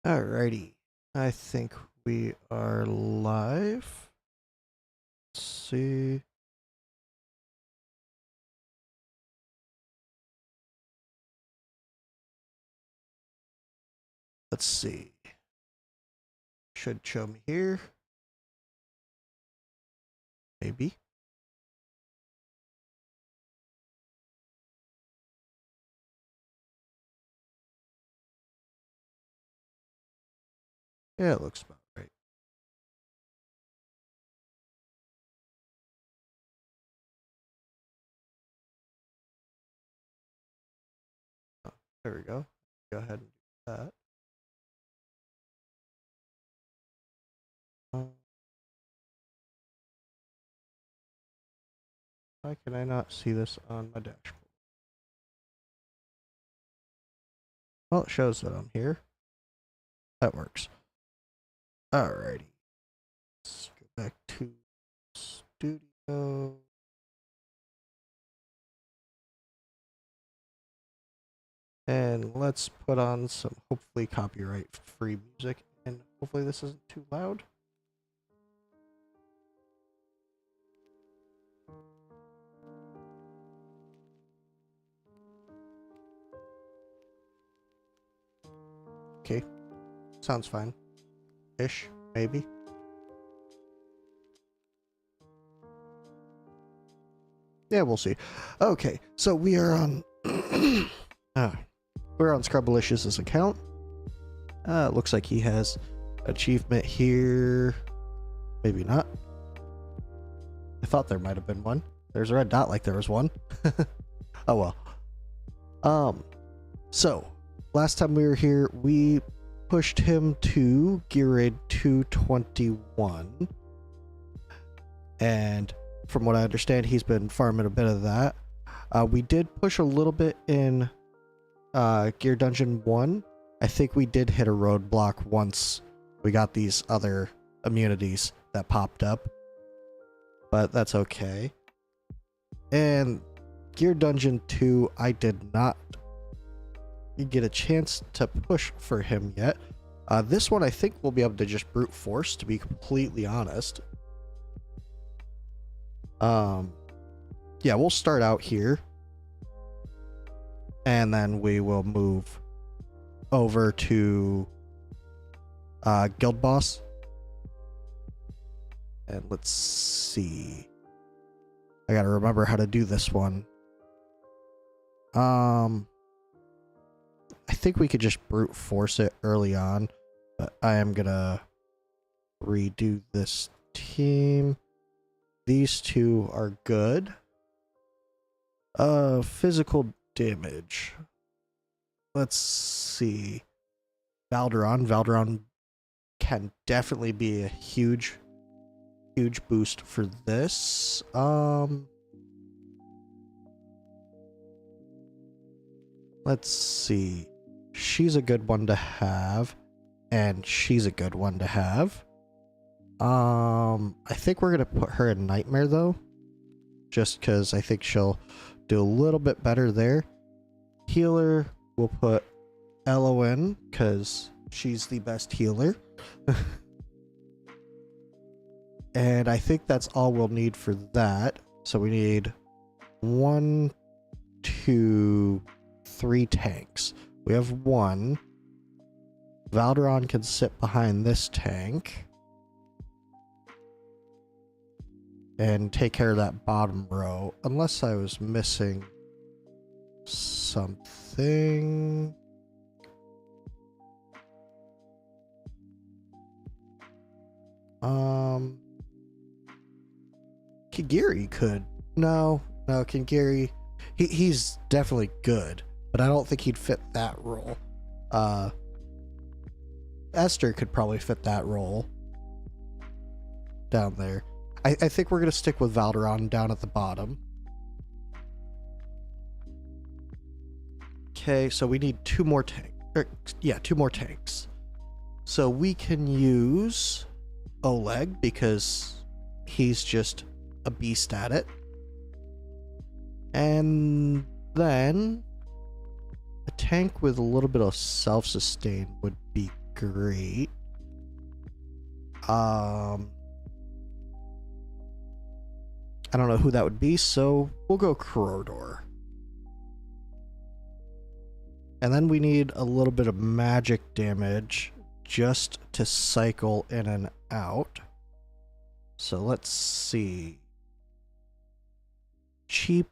Alrighty, I think we are live. Let's see. Let's see. Should show me here. Maybe. Yeah, it looks about right. Oh, there we go. Go ahead and do that. Um, why can I not see this on my dashboard? Well, it shows that I'm here. That works. Alrighty. Let's go back to studio. And let's put on some hopefully copyright free music. And hopefully this isn't too loud. Okay. Sounds fine. Ish, maybe. Yeah, we'll see. Okay, so we are on we're on Scrubbalicious' account. Looks like he has achievement here. Maybe not. I thought there might have been one. There's a red dot like there was one. Oh well. So last time we were here, we pushed him to gear raid 221. And from what I understand, he's been farming a bit of that. We did push a little bit in Gear Dungeon 1. I think we did hit a roadblock once we got these other immunities that popped up. But that's okay. And Gear Dungeon 2, I did not get a chance to push for him yet. This one I think we'll be able to just brute force, to be completely honest. Yeah, we'll start out here. And then we will move over to Guild Boss. And let's see. I gotta remember how to do this one. I think we could just brute force it early on. But I am gonna redo this team. These two are good. Physical damage. Let's see. Valderon can definitely be a huge boost for this. Let's see. She's a good one to have, and she's a good one to have. I think we're gonna put her in Nightmare though, just because I think she'll do a little bit better there. Healer, we'll put Elo in because she's the best healer. And I think that's all we'll need for that. So we need 1, 2, 3 tanks. We have 1. Valderon can sit behind this tank and take care of that bottom row, unless I was missing something. Kagiri could. No, Kagiri, he's definitely good, but I don't think he'd fit that role. Esther could probably fit that role down there. I think we're going to stick with Valderon down at the bottom. Okay, so we need 2 more tanks. Yeah, 2 more tanks. So we can use Oleg because he's just a beast at it. And then a tank with a little bit of self-sustain would be great. I don't know who that would be, so we'll go Corridor. And then we need a little bit of magic damage just to cycle in and out. So let's see. Cheap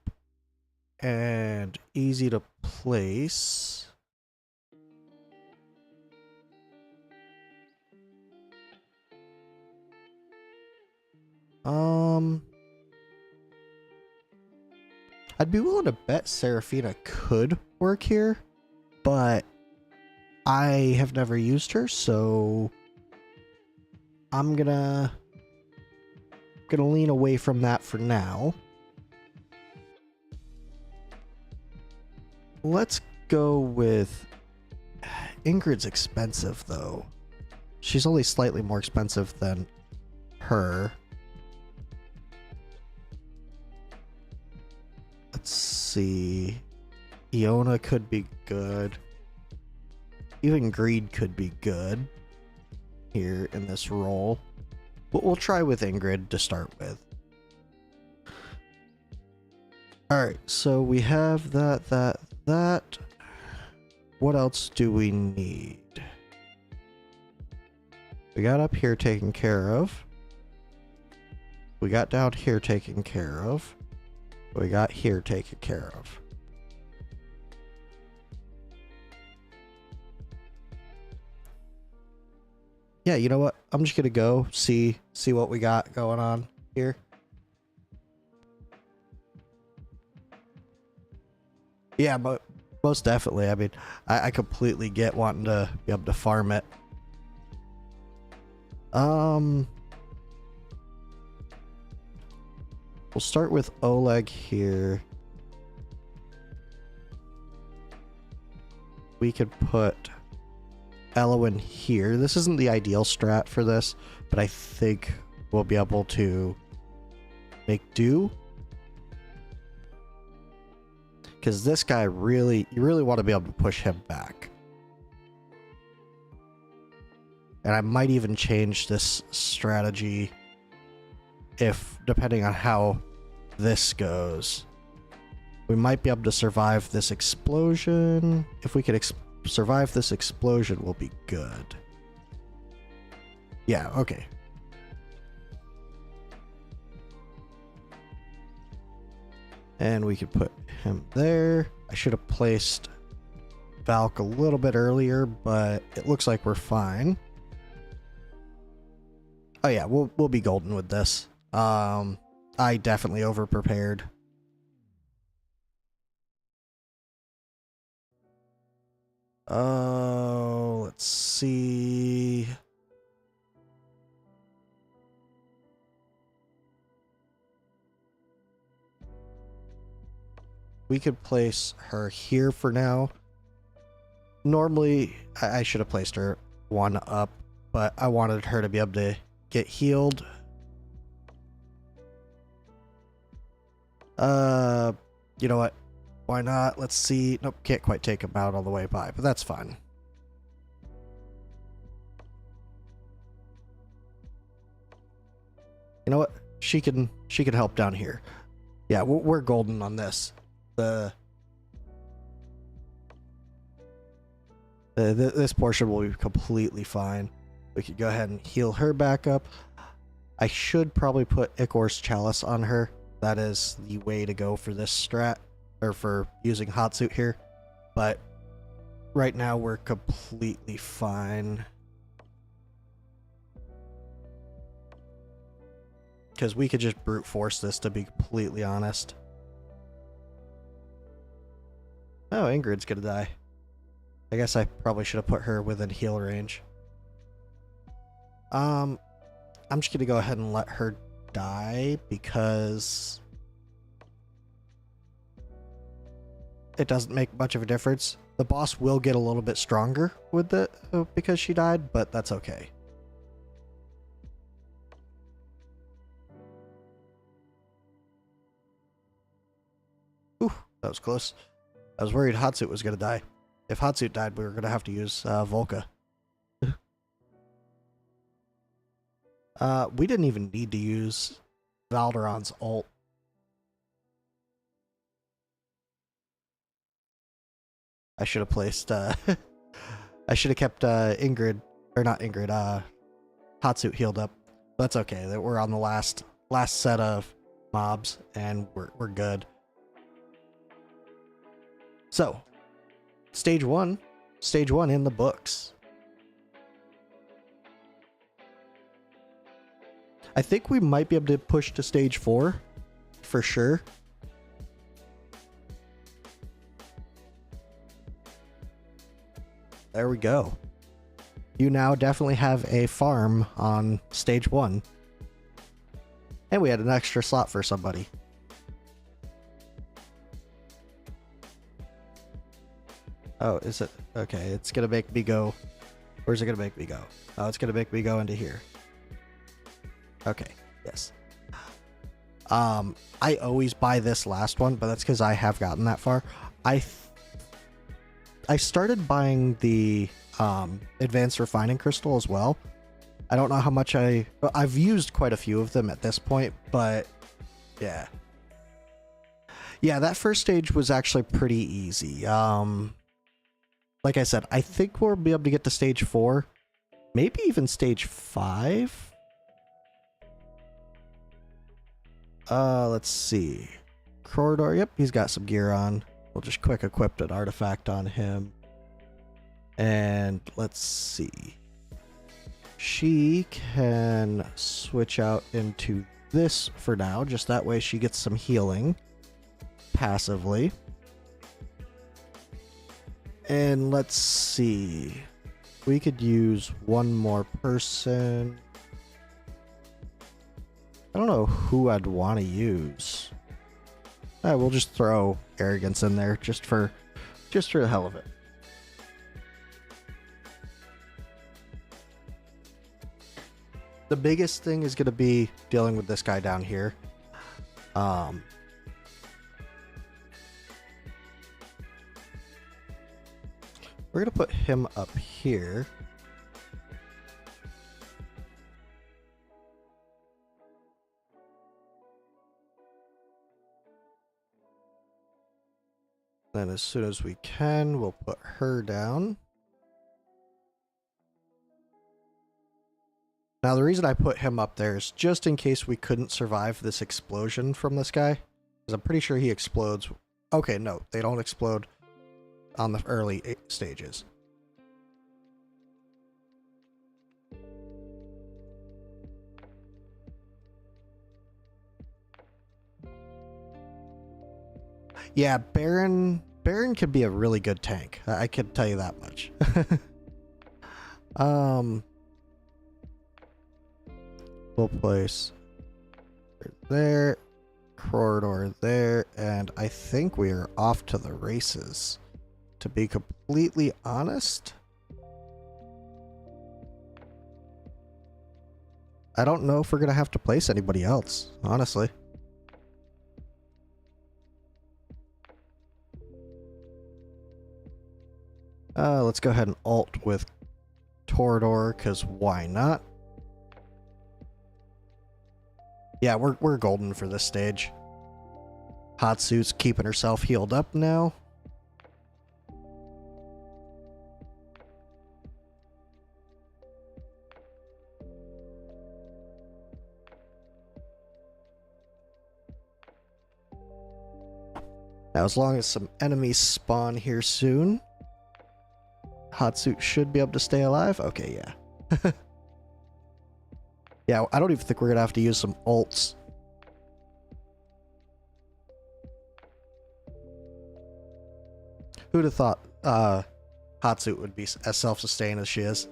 and easy to place. I'd be willing to bet Seraphina could work here, but I have never used her, so I'm gonna lean away from that for now. Let's go with Ingrid's expensive though. She's only slightly more expensive than her. Let's see. Iona could be good. Even Greed could be good here in this role. But we'll try with Ingrid to start with. Alright, so we have that. What else do we need? We got up here taken care of. We got down here taken care of. We got here taken care of. Yeah, you know what? I'm just gonna go see what we got going on here. Yeah, but most definitely. I mean, I completely get wanting to be able to farm it. We'll start with Oleg here. We could put Elwyn here. This isn't the ideal strat for this, but I think we'll be able to make do. Because this guy you really want to be able to push him back. And I might even change this strategy depending on how this goes. We might be able to survive this explosion. If we could survive this explosion, we'll be good. Yeah, okay. And we could put him there. I should have placed Valk a little bit earlier, but it looks like we're fine. Oh yeah, we'll be golden with this. I definitely over-prepared. Oh, let's see. We could place her here for now. Normally, I should have placed her one up, but I wanted her to be able to get healed. You know what? Why not? Let's see. Nope, can't quite take him out all the way by, but that's fine. You know what? She can help down here. Yeah, we're golden on this. This portion will be completely fine. We could go ahead and heal her back up. I should probably put Ichor's Chalice on her. That is the way to go for this strat, or for using Hot Suit here. But right now we're completely fine. Because we could just brute force this, to be completely honest. Oh, Ingrid's gonna die. I guess I probably should have put her within heal range. I'm just gonna go ahead and let her die because it doesn't make much of a difference. The boss will get a little bit stronger with it because she died, but that's okay. Ooh, that was close. I was worried Hotsuit was gonna die. If Hotsuit died, we were gonna have to use Volca. We didn't even need to use Valderon's ult. I should have placed, I should have kept, Ingrid, or not Ingrid, Hotsuit healed up. That's okay, we're on the last set of mobs, and we're good. So, stage one in the books. I think we might be able to push to stage 4, for sure. There we go. You now definitely have a farm on stage 1. And we had an extra slot for somebody. Oh, is it? Okay, it's gonna make me go... Where's it gonna make me go? Oh, it's gonna make me go into here. Okay, yes. I always buy this last one, but that's because I have gotten that far. I started buying the advanced refining crystal as well. I don't know how much I've used quite a few of them at this point, but yeah. Yeah, that first stage was actually pretty easy. Like I said, I think we'll be able to get to stage 4, maybe even stage 5. Let's see. Corridor, yep, he's got some gear on. We'll just quick equip an artifact on him. And let's see. She can switch out into this for now, just that way she gets some healing passively. And let's see. We could use one more person. I don't know who I'd want to use. We'll just throw Arrogance in there just for the hell of it. The biggest thing is going to be dealing with this guy down here. We're going to put him up here. Then as soon as we can, we'll put her down. Now the reason I put him up there is just in case we couldn't survive this explosion from this guy. Because I'm pretty sure he explodes. Okay, no, they don't explode on the early stages. Yeah, Baron could be a really good tank. I can tell you that much. We'll place there, corridor there, and I think we are off to the races. To be completely honest, I don't know if we're gonna have to place anybody else, honestly. Let's go ahead and ult with Torador, because why not? Yeah, we're golden for this stage. Hotsuit's keeping herself healed up now. Now, as long as some enemies spawn here soon, Hotsuit should be able to stay alive. Okay, yeah. Yeah, I don't even think we're gonna have to use some ults. Who'd have thought Hotsuit would be as self-sustained as she is?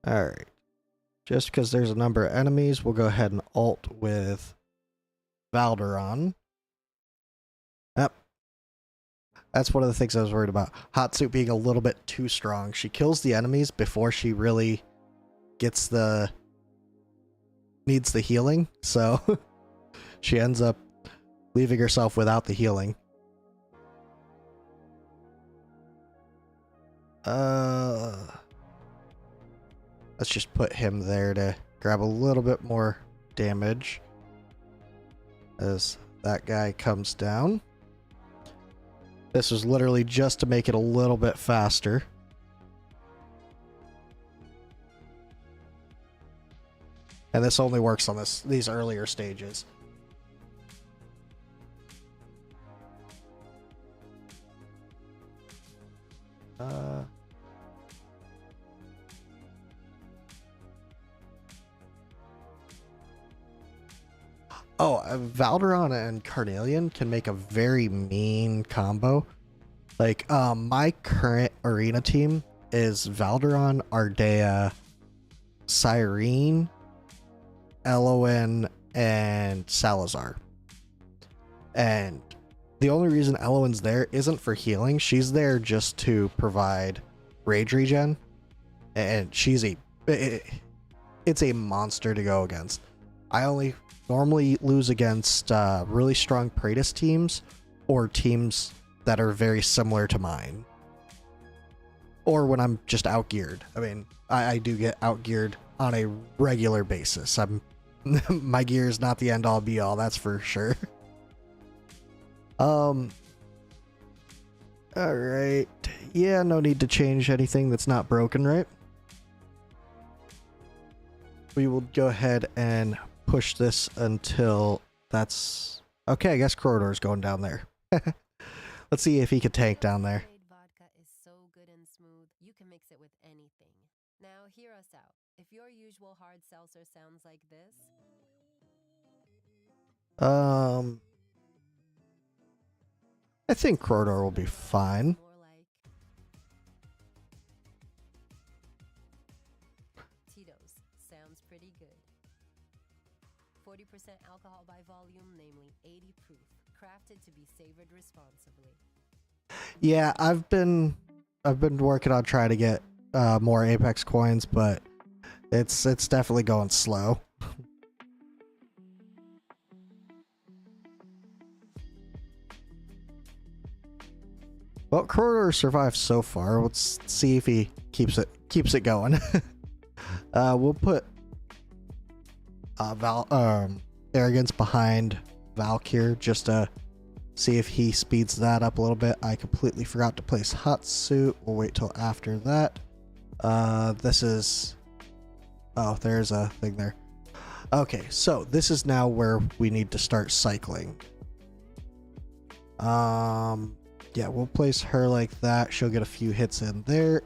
Alright. Just because there's a number of enemies, we'll go ahead and ult with Valderon. Yep. That's one of the things I was worried about. Hotsuit being a little bit too strong. She kills the enemies before she really gets needs the healing. So She ends up leaving herself without the healing. Let's just put him there to grab a little bit more damage as that guy comes down. This was literally just to make it a little bit faster. And this only works on these earlier stages. Valderon and Carnelian can make a very mean combo. Like, my current arena team is Valderon, Ardea, Cyrene, Elowen, and Salazar. And the only reason Elowen's there isn't for healing. She's there just to provide rage regen. And it's a monster to go against. I only normally lose against really strong Praetus teams or teams that are very similar to mine. Or when I'm just outgeared. I mean, I do get outgeared on a regular basis. My gear is not the end all be all, that's for sure. Alright. Yeah, no need to change anything that's not broken, right? We will go ahead and push this until that's... Okay, I guess Corridor's going down there. Let's see if he could tank down there. Vodka is so good and smooth, you can mix it with anything. Now hear us out. If your usual hard seltzer sounds like this... I think Corridor will be fine. Tito's sounds pretty good. 40% alcohol by volume, namely 80 proof, crafted to be savored responsibly. Yeah, I've been working on trying to get more Apex coins, but it's definitely going slow. Well, Corridor survived so far. Let's see if he keeps it going. We'll put Arrogance behind Valkyr just to see if he speeds that up a little bit. I completely forgot to place Hot Suit. We'll wait till after that. This is... Oh, there's a thing there. Okay, so this is now where we need to start cycling. Yeah, we'll place her like that. She'll get a few hits in there.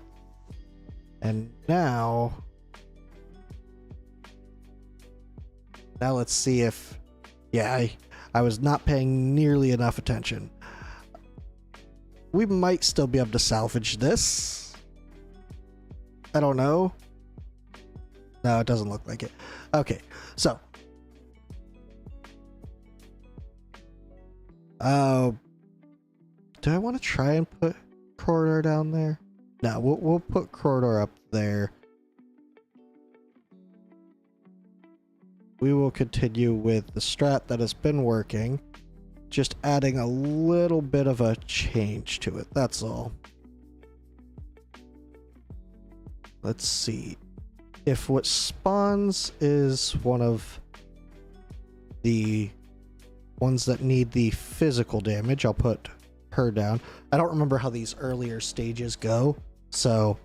And now let's see if... Yeah, I was not paying nearly enough attention. We might still be able to salvage this. I don't know. No, it doesn't look like it. Okay, so. Do I want to try and put Corridor down there? No, we'll put Corridor up there. We will continue with the strat that has been working, just adding a little bit of a change to it, that's all. Let's see. If what spawns is one of the ones that need the physical damage, I'll put her down. I don't remember how these earlier stages go, so...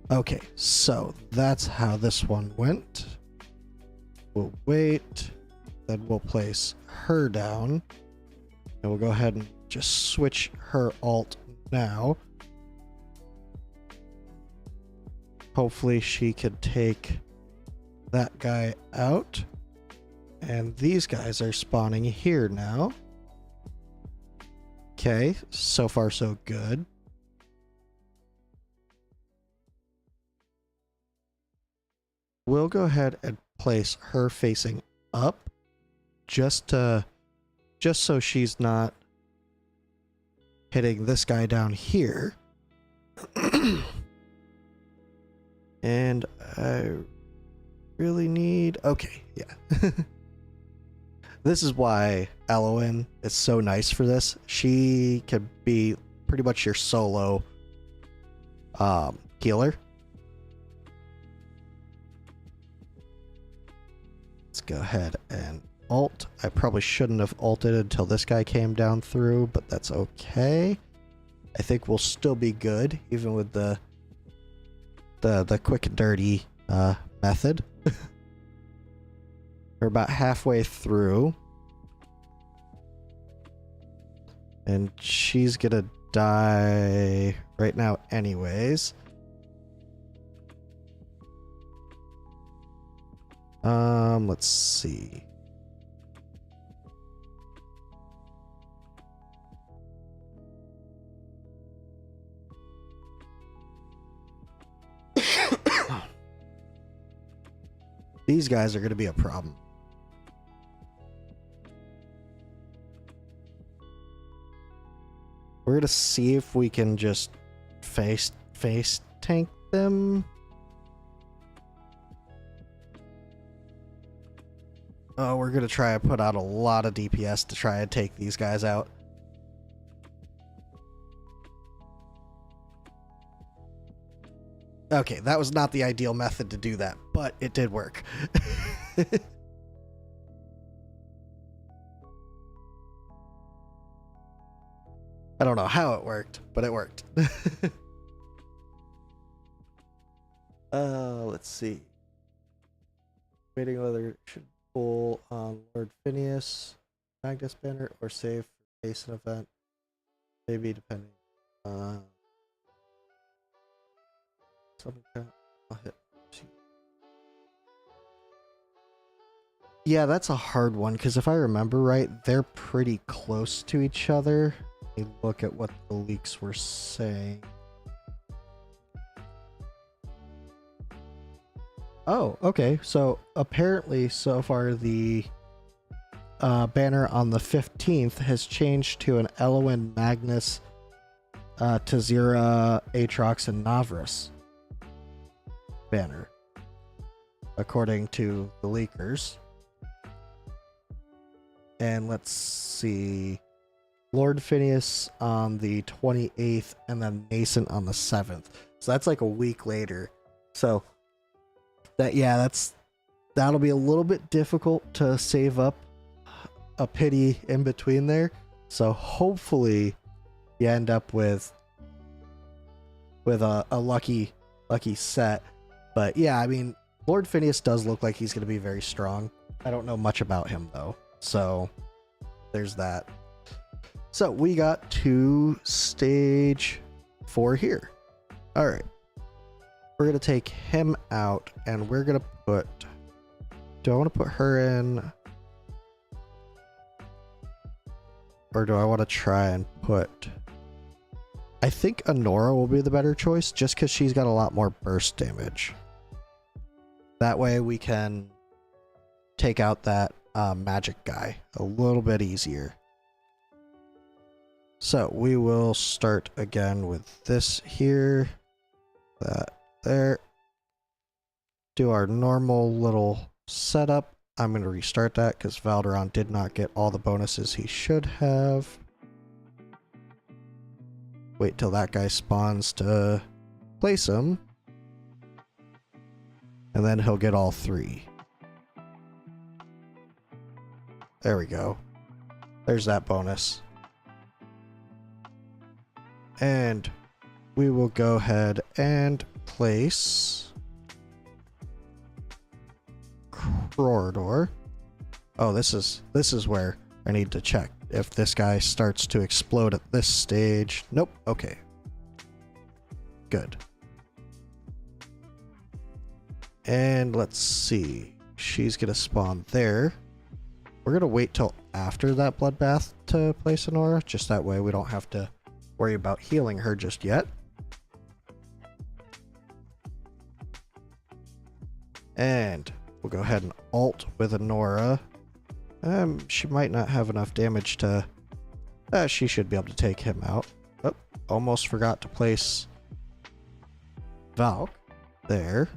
Okay, so that's how this one went. We'll wait, then we'll place her down, and we'll go ahead and just switch her alt now. Hopefully she could take that guy out, and these guys are spawning here now. Okay, so far so good. We'll go ahead and place her facing up just so she's not hitting this guy down here. And I really need... Okay, yeah. This is why Elowen is so nice for this. She could be pretty much your solo healer. Let's go ahead and ult. I probably shouldn't have ulted until this guy came down through, but that's okay. I think we'll still be good, even with the quick and dirty method. We're about halfway through. And she's gonna die right now anyways. Let's see. These guys are gonna be a problem. We're gonna see if we can just face tank them. Oh, we're gonna try and put out a lot of DPS to try and take these guys out. Okay, that was not the ideal method to do that, but it did work. I don't know how it worked, but it worked. Let's see. Waiting whether it should pull on Lord Phineas, Magnus Banner, or save for Mason event. Maybe depending. I'll hit. Yeah, that's a hard one, because if I remember right, they're pretty close to each other. Let me look at what the leaks were saying. Oh, okay. So apparently, so far, the banner on the 15th has changed to an Elowen, Magnus, Tazira, Aatrox, and Navras banner, according to the leakers. And let's see, Lord Phineas on the 28th, and then Nascent on the 7th. So that's like a week later. So that'll be a little bit difficult to save up a pity in between there. So hopefully you end up with a lucky set. But yeah, I mean, Lord Phineas does look like he's going to be very strong. I don't know much about him though. So there's that. So we got to stage 4 here. All right. We're going to take him out and we're going to put... Do I want to put her in? Or do I want to try and put... I think Honora will be the better choice just because she's got a lot more burst damage. That way we can take out that magic guy a little bit easier. So we will start again with this here. That there. Do our normal little setup. I'm going to restart that because Valderon did not get all the bonuses he should have. Wait till that guy spawns to place him. And then he'll get all 3. There we go. There's that bonus. And we will go ahead and place Corridor. Oh, this is where I need to check if this guy starts to explode at this stage. Nope. Okay. Good. And let's see. She's gonna spawn there. We're gonna wait till after that bloodbath to place Honora, just that way we don't have to worry about healing her just yet. And we'll go ahead and ult with Honora. She might not have enough damage to... she should be able to take him out. Oh, almost forgot to place Valk there.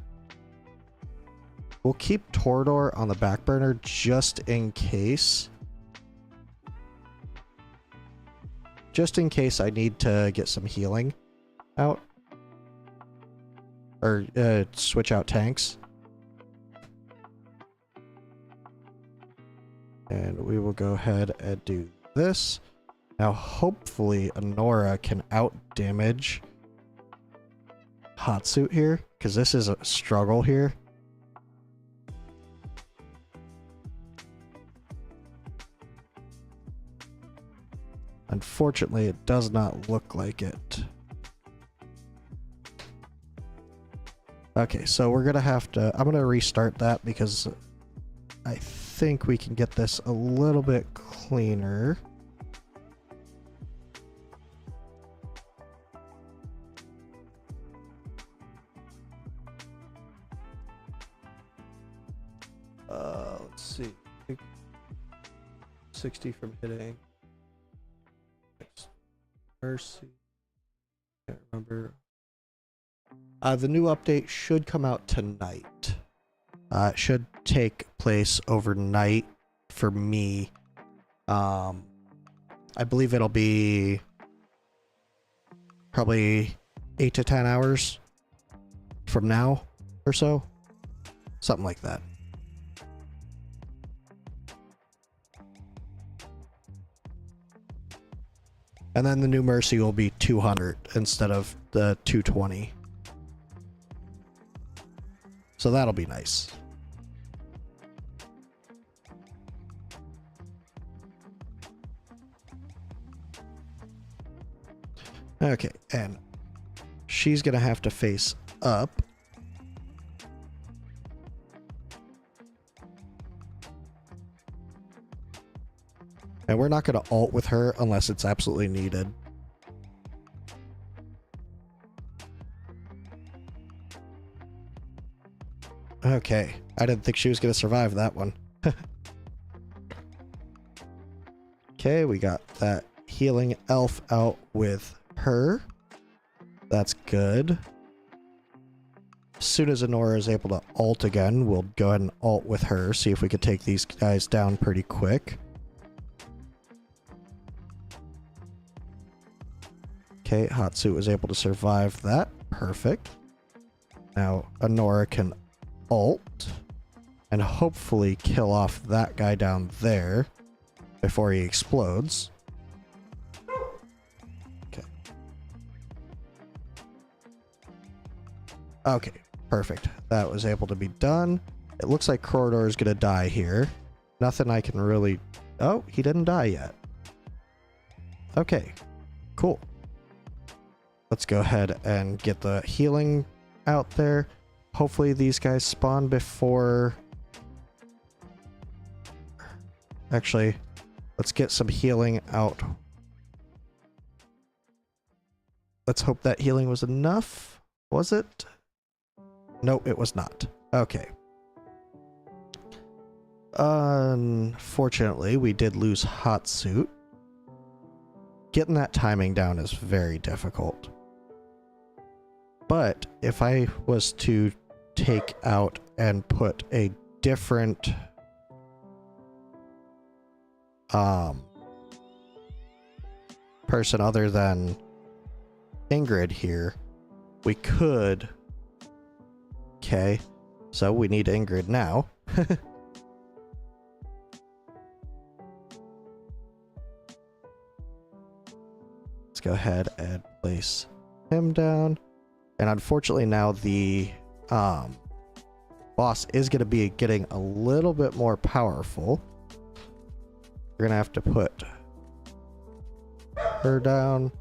We'll keep Torador on the back burner just in case just in case I need to get some healing out. Or switch out tanks. And we will go ahead and do this. Now hopefully Honora can out damage Hot Suit here, because this is a struggle here. Unfortunately, it does not look like it. Okay, so we're gonna have to... I'm gonna restart that because I think we can get this a little bit cleaner. Let's see. 60 from hitting. Mercy. Can't remember. The new update should come out tonight. It should take place overnight for me. I believe it'll be probably 8 to 10 hours from now or so. Something like that. And then the new Mercy will be 200 instead of the 220. So that'll be nice. Okay, and she's gonna have to face up. And we're not going to ult with her unless it's absolutely needed. Okay. I didn't think she was going to survive that one. Okay, we got that healing elf out with her. That's good. As soon as Honora is able to ult again, we'll go ahead and ult with her. See if we could take these guys down pretty quick. Okay, Hatsu was able to survive that. Perfect. Now, Honora can ult and hopefully kill off that guy down there before he explodes. Okay. Okay, perfect. That was able to be done. It looks like Corridor is going to die here. Nothing I can really... Oh, he didn't die yet. Okay, cool. Let's go ahead and get the healing out there. Hopefully these guys spawn before... Actually, let's get some healing out. Let's hope that healing was enough. Was it? No, it was not. Okay. Unfortunately, we did lose Hot Suit. Getting that timing down is very difficult. But if I was to take out and put a different person other than Ingrid here, we could. Okay, so we need Ingrid now. Let's go ahead and place him down. And unfortunately now the boss is going to be getting a little bit more powerful. We're going to have to put her down.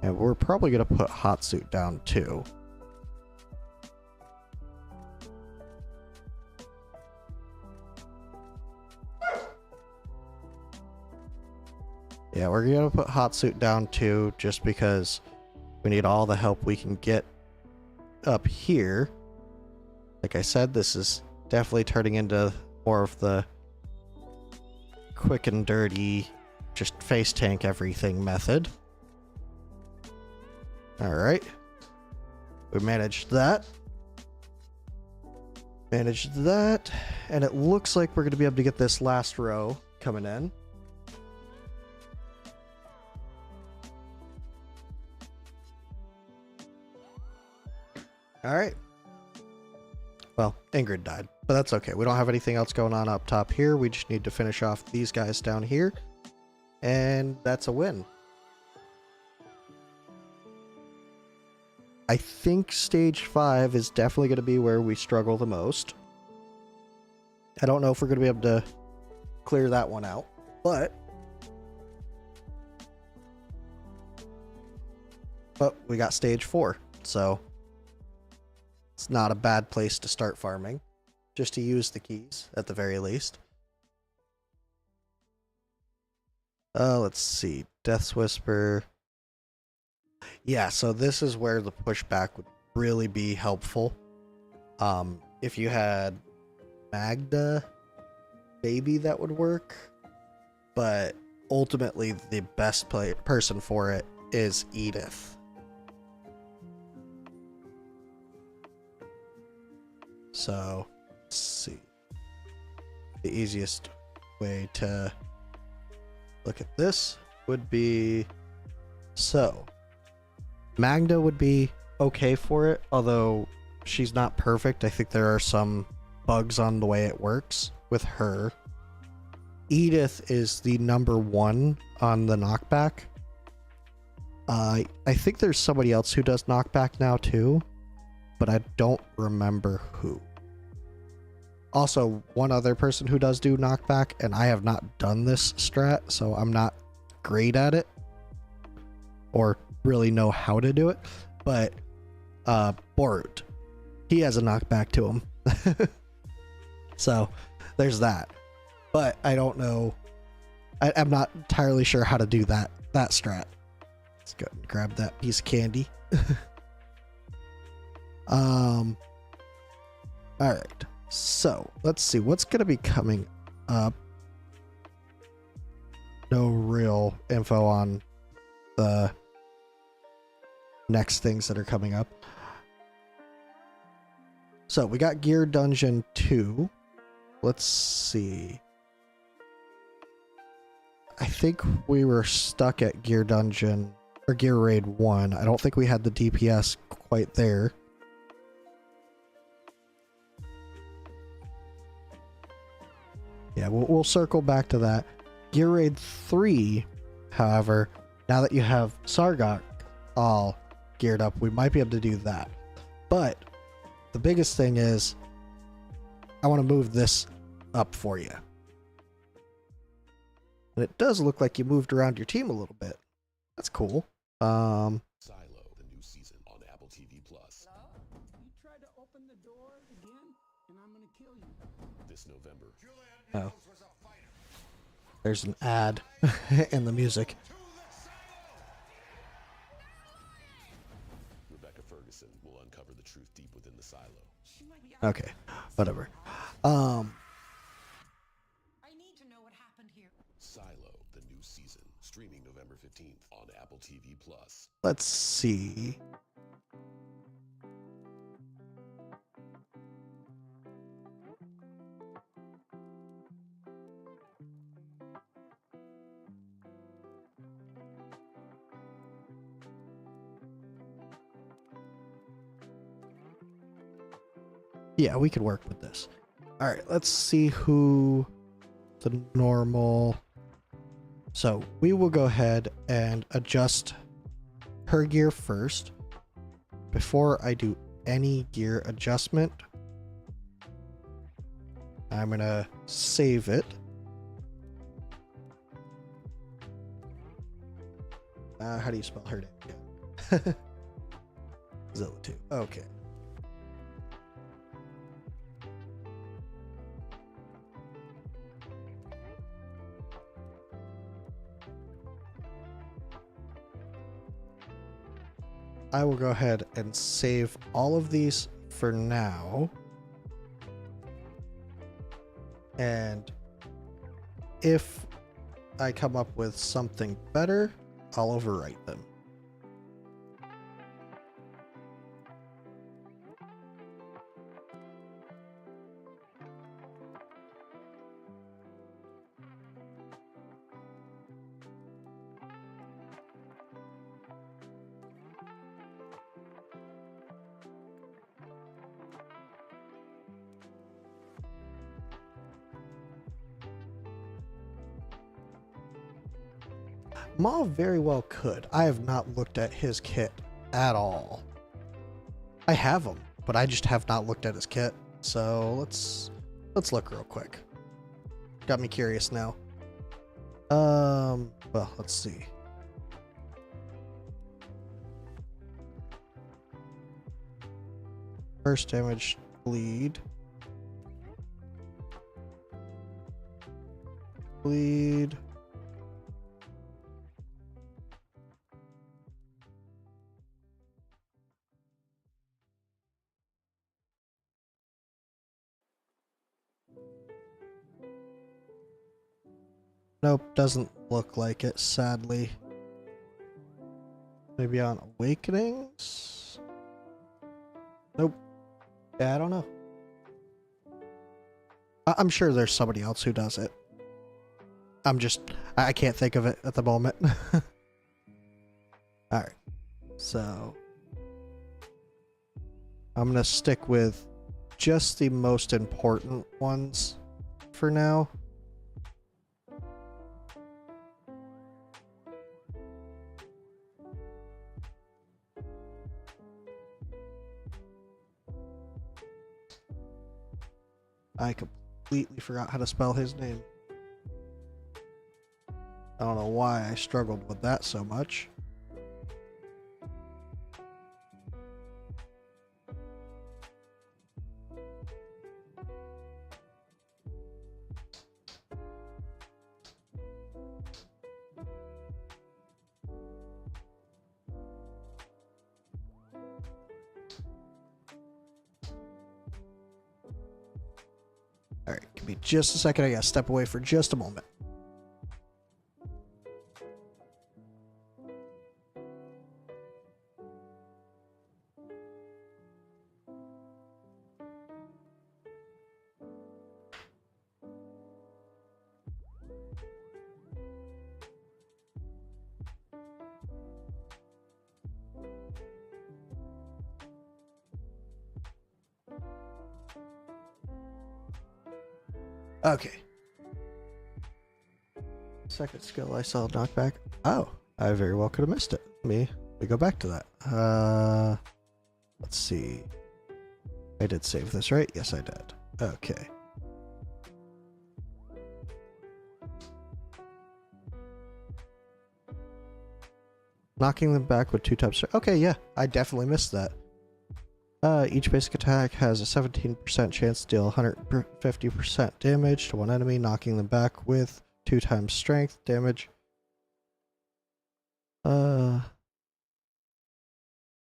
And we're probably going to put Hot Suit down too. Yeah, we're going to put Hot Suit down too, just because we need all the help we can get up here. Like I said, this is definitely turning into more of the quick and dirty, just face tank everything method. Alright. We managed that. Manage that, and it looks like we're going to be able to get this last row coming in. All right. Well, Ingrid died, but that's okay. We don't have anything else going on up top here. We just need to finish off these guys down here, and that's a win. I think stage 5 is definitely going to be where we struggle the most. I don't know if we're going to be able to clear that one out, but we got stage 4, so it's not a bad place to start farming, just to use the keys at the very least. Let's see, Death's Whisper. Yeah, so this is where the pushback would really be helpful. If you had Magda, maybe that would work, but ultimately the best person for it is Edith. So, let's see. The easiest way to look at this would be so. Magda would be okay for it, although she's not perfect. I think there are some bugs on the way it works with her. Edith is the number 1 on the knockback. I think there's somebody else who does knockback now too, but I don't remember who. Also, one other person who does do knockback, and I have not done this strat, so I'm not great at it or really know how to do it, but Borut, he has a knockback to him. So there's that, but I don't know. I'm not entirely sure how to do that strat. Let's go and grab that piece of candy. All right, so let's see what's gonna be coming up. No real info on the next things that are coming up. So we got Gear Dungeon 2. Let's see. I think we were stuck at Gear Dungeon or Gear Raid 1. I don't think we had the DPS quite there. Yeah, we'll circle back to that. Gear Raid 3, however, now that you have Sargok all geared up, we might be able to do that. But the biggest thing is I want to move this up for you. And it does look like you moved around your team a little bit. That's cool. Silo, the new season on Apple TV Plus. You tried to open the door again, and I'm gonna kill you. This November. Oh. There's an ad in the music. Rebecca Ferguson will uncover the truth deep within the silo. Okay, whatever. I need to know what happened here. Silo, the new season, streaming November 15th on Apple TV Plus. Let's see. Yeah, we could work with this. All right, let's see who the normal. So we will go ahead and adjust her gear first. Before I do any gear adjustment, I'm gonna save it. How do you spell her name again? Zilla 2. Okay. I will go ahead and save all of these for now. And if I come up with something better, I'll overwrite them. Maul very well could. I have not looked at his kit at all. I have him, but I just have not looked at his kit. So let's look real quick. Got me curious now. Well, let's see. First damage, bleed. Bleed. Nope, doesn't look like it, sadly. Maybe on Awakenings? Nope. Yeah, I don't know. I'm sure there's somebody else who does it. I can't think of it at the moment. Alright. So, I'm gonna stick with just the most important ones for now. I completely forgot how to spell his name. I don't know why I struggled with that so much. Alright, give me just a second. I gotta step away for just a moment. Okay. Second skill I saw knockback. Oh, I very well could have missed it. Let me go back to that. Let's see. I did save this, right? Yes, I did. Okay. Knocking them back with 2 times. Okay, yeah, I definitely missed that. Each basic attack has a 17% chance to deal 150% damage to one enemy, knocking them back with 2 times strength damage.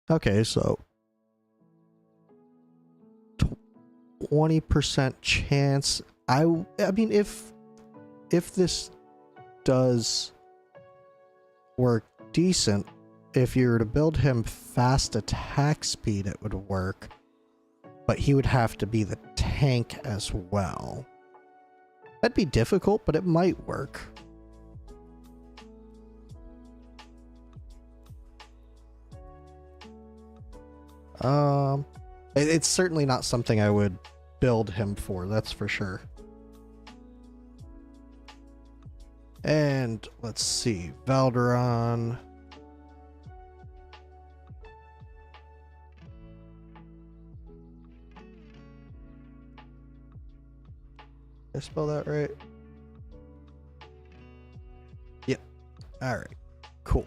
Okay, so 20% chance. I mean, if this does work decent, if you were to build him fast attack speed, it would work. But he would have to be the tank as well. That'd be difficult, but it might work. It's certainly not something I would build him for, that's for sure. And let's see, Valderon. Did I spell that right? Yep. Alright. Cool.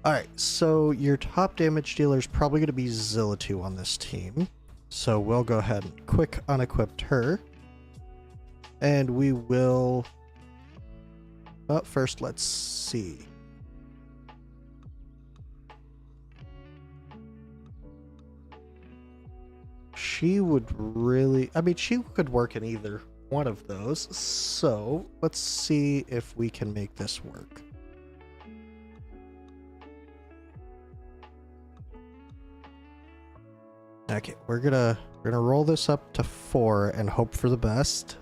Alright, so your top damage dealer is probably going to be Zillatu on this team. So we'll go ahead and quick unequip her. And we will... Well, first let's see. She would really... I mean, she could work in either one of those. So let's see if we can make this work. Okay, we're gonna roll this up to 4 and hope for the best.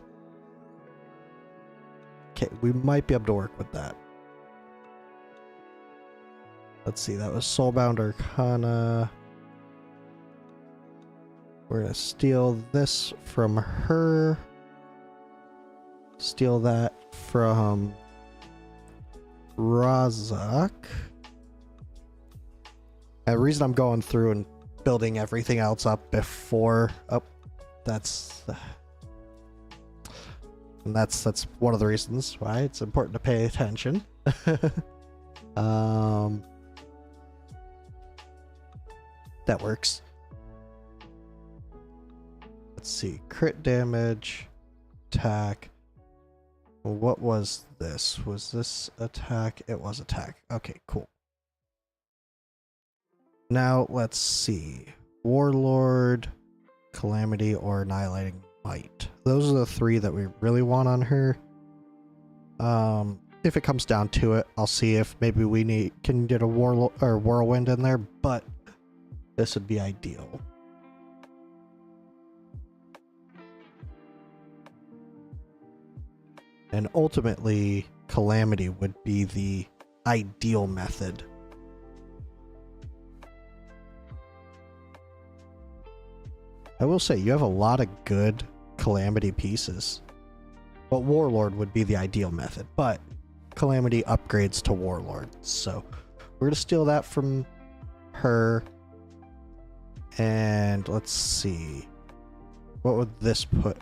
Okay, we might be able to work with that. Let's see, that was Soulbound Arcana. We're gonna steal this from her. Steal that from Razak. And the reason I'm going through and building everything else up before... Oh, that's one of the reasons why it's important to pay attention. That works. Let's see. Crit damage, attack. What was this? Was this attack? It was attack. Okay, cool. Now let's see. Warlord, Calamity, or Annihilating Might. Those are the three that we really want on her. If it comes down to it, I'll see if maybe we can get a Warlord or Whirlwind in there, but this would be ideal. And ultimately, Calamity would be the ideal method. I will say, you have a lot of good Calamity pieces. But Warlord would be the ideal method. But Calamity upgrades to Warlord. So we're going to steal that from her. And let's see. What would this put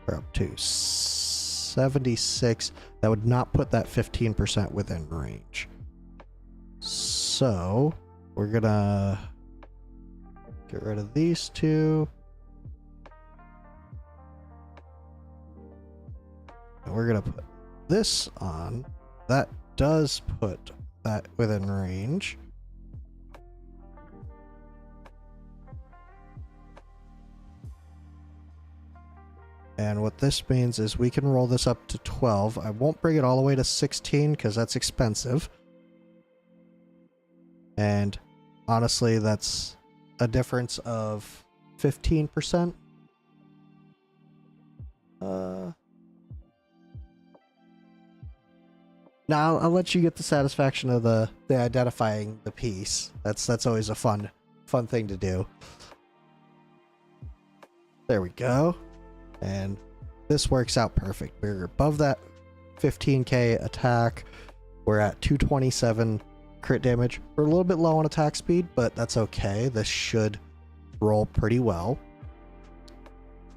her up to? 76. That would not put that 15% within range. So we're going to get rid of these two. And we're going to put this on. That does put that within range. And what this means is we can roll this up to 12. I won't bring it all the way to 16 because that's expensive. And honestly, that's a difference of 15%. Now I'll let you get the satisfaction of the identifying the piece. That's always a fun thing to do. There we go. And this works out perfect. We're above that 15k attack. We're at 227 crit damage. We're a little bit low on attack speed, but that's okay. This should roll pretty well.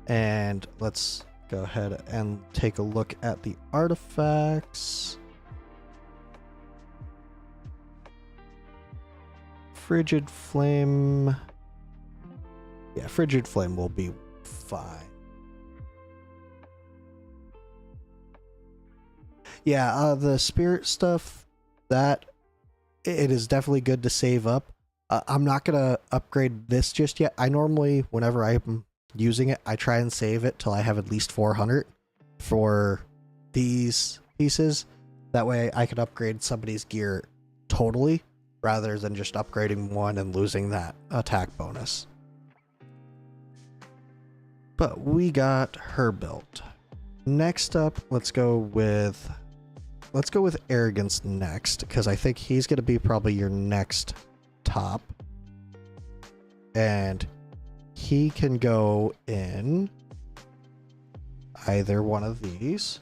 And let's go ahead and take a look at the artifacts. Frigid Flame. Yeah, Frigid Flame will be fine. Yeah, the spirit stuff, that it is definitely good to save up. I'm not gonna upgrade this just yet. I normally, whenever I'm using it, I try and save it till I have at least 400 for these pieces. That way I could upgrade somebody's gear totally, rather than just upgrading one and losing that attack bonus. But we got her built. Next up, let's go with Arrogance next, because I think he's going to be probably your next top. And he can go in either one of these.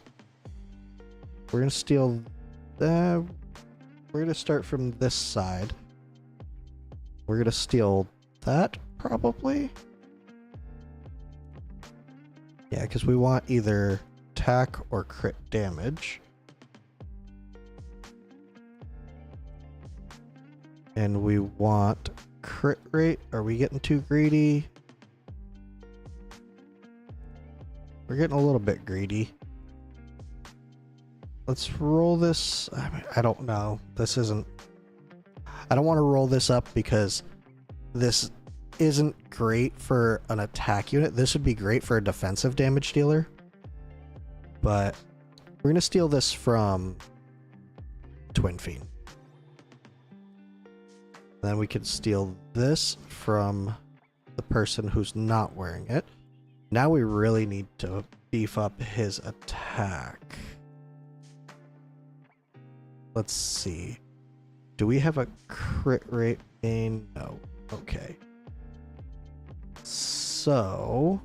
We're going to steal that. We're going to start from this side. We're going to steal that, probably. Yeah, because we want either attack or crit damage. And we want crit rate. Are we getting too greedy? We're getting a little bit greedy. Let's roll this. I don't know. This isn't... I don't want to roll this up because this isn't great for an attack unit. This would be great for a defensive damage dealer. But we're going to steal this from Twin Fiend. Then we could steal this from the person who's not wearing it. Now we really need to beef up his attack. Let's see. Do we have a crit rate in? No. Okay. So...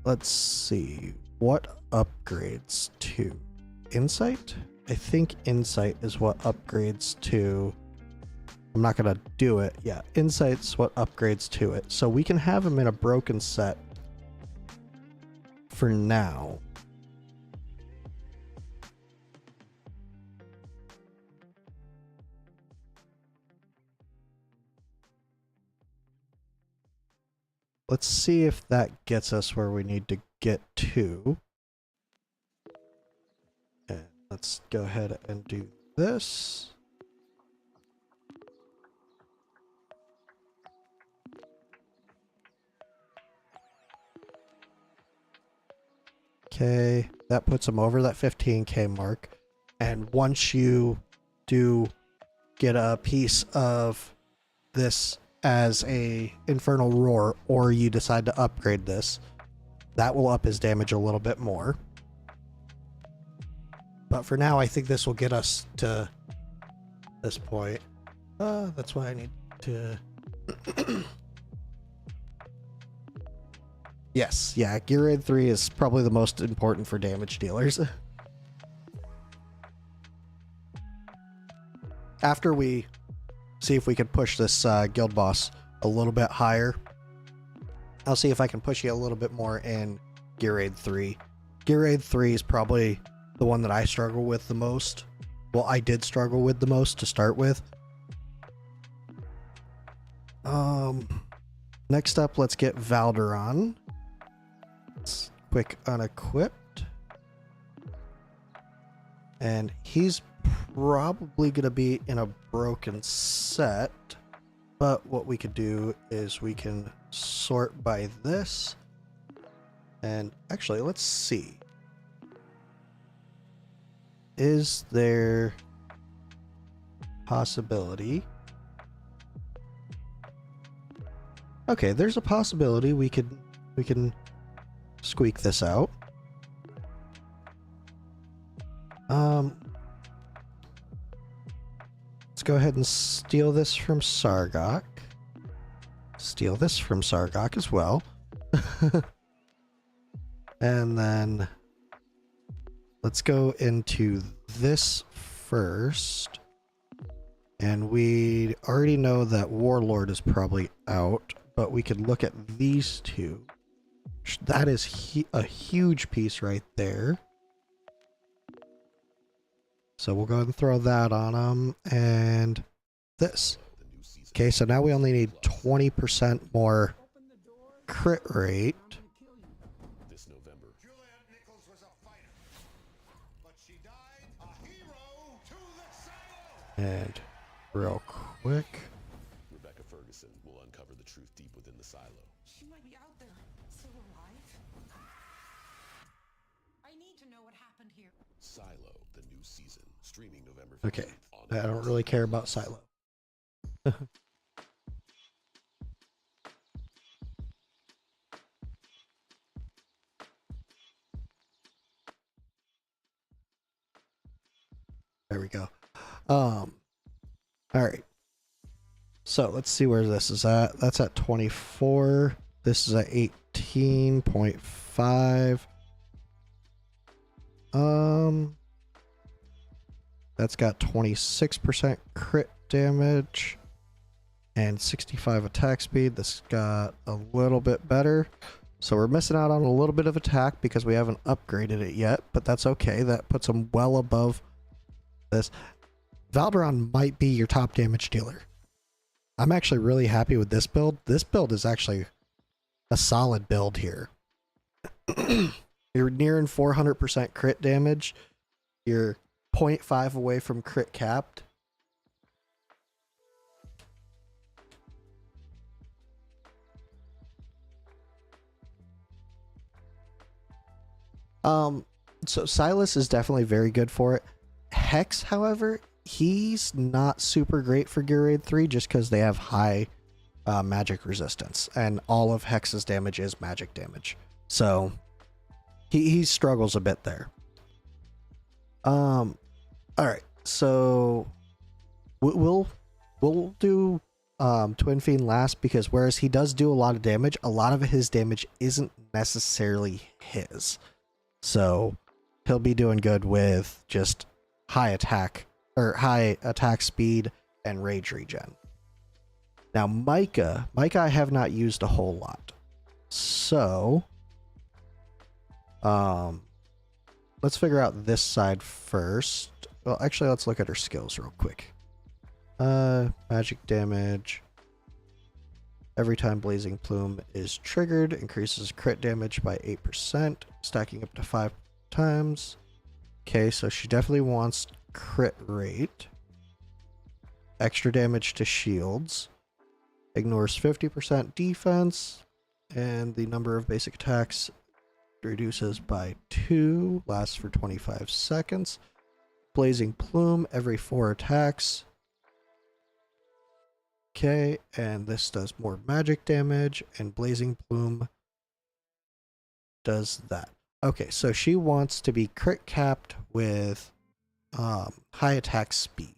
let's see. What upgrades to? Insight? I think Insight is what upgrades to... I'm not going to do it. Yeah, Insight's what upgrades to it. So we can have him in a broken set for now. Let's see if that gets us where we need to get to. And let's go ahead and do this. Okay, that puts him over that 15k mark. And once you do get a piece of this as a Infernal Roar, or you decide to upgrade this, that will up his damage a little bit more. But for now, I think this will get us to this point. That's why I need to... Yes, yeah, Gear Raid 3 is probably the most important for damage dealers. After we see if we can push this guild boss a little bit higher, I'll see if I can push you a little bit more in Gear Raid 3. Gear Raid 3 is probably the one that I struggle with the most. Well, I did struggle with the most to start with. Next up, let's get Valderon. Quick unequipped. And he's probably going to be in a broken set. But what we could do is we can sort by this. And actually, let's see. Is there possibility? Okay, there's a possibility we can squeak this out. Let's go ahead and steal this from Sargok. Steal this from Sargok as well. And then let's go into this first. And we already know that Warlord is probably out, but we could look at these two. That is a huge piece right there. So we'll go ahead and throw that on them. And this. Okay, so now we only need 20% more crit rate. This November. Juliet Nichols was a fighter, but she died a hero to the silo. And real quick. Rebecca Ferguson will uncover the truth deep within the silo. She might be out there, still alive. I need to know what happened here. Silo, the new season, streaming November 15th. Okay, On I don't really care about Silo. There we go. All right. So let's see where this is at. That's at 24. This is at 18.5. That's got 26% crit damage and 65 attack speed. This got a little bit better. So we're missing out on a little bit of attack because we haven't upgraded it yet, but that's okay. That puts them well above this. Valderon might be your top damage dealer. I'm actually really happy with this build. This build is actually a solid build here. You're nearing 400% crit damage. You're 0.5 away from crit capped. So Silas is definitely very good for it. Hex, however, he's not super great for Gear Raid 3 just because they have high magic resistance, and all of Hex's damage is magic damage. So he struggles a bit there. All right, so we'll do Twin Fiend last because whereas he does do a lot of damage, a lot of his damage isn't necessarily his. So he'll be doing good with just high attack speed and rage regen. Now Micah I have not used a whole lot. So let's figure out this side first. Well, actually let's look at her skills real quick. Magic damage. Every time Blazing Plume is triggered, increases crit damage by 8%, stacking up to 5 times. Okay, so she definitely wants crit rate. Extra damage to shields. Ignores 50% defense. And the number of basic attacks reduces by 2. Lasts for 25 seconds. Blazing Plume every 4 attacks. Okay, and this does more magic damage, and Blazing Plume does that. Okay, so she wants to be crit capped with high attack speed.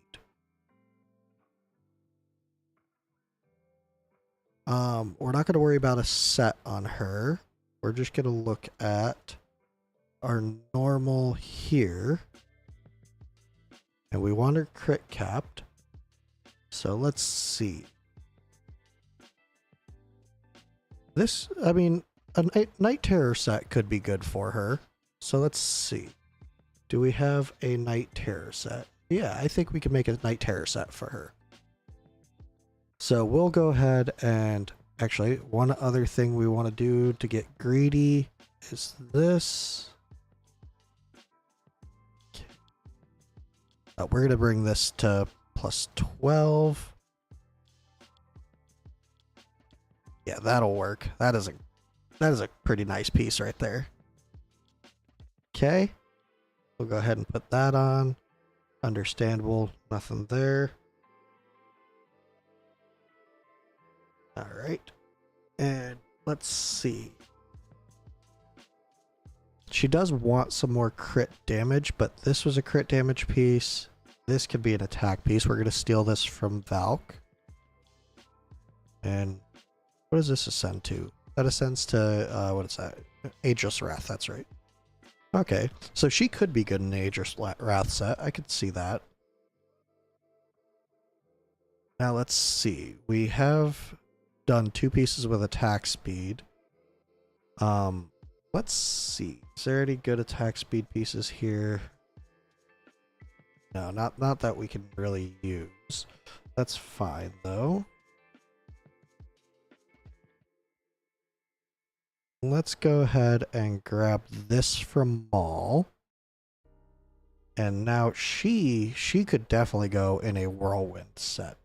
We're not going to worry about a set on her. We're just going to look at our normal here. And we want her crit capped. So let's see. This, I mean, a Night Terror set could be good for her. So let's see. Do we have a Night Terror set? Yeah, I think we can make a Night Terror set for her. So we'll go ahead and actually, one other thing we want to do to get greedy is this. We're going to bring this to plus 12. Yeah, that'll work. That is a pretty nice piece right there. Okay. We'll go ahead and put that on. Understandable. Nothing there. Alright. And let's see. She does want some more crit damage, but this was a crit damage piece. This could be an attack piece. We're going to steal this from Valk. And what does this ascend to? That ascends to, what is that? Ageless Wrath, that's right. Okay, so she could be good in the Ageless Wrath set. I could see that. Now let's see. We have done 2 pieces with attack speed. Let's see. Is there any good attack speed pieces here? No, not that we can really use. That's fine though. Let's go ahead and grab this from Maul. And now she could definitely go in a Whirlwind set.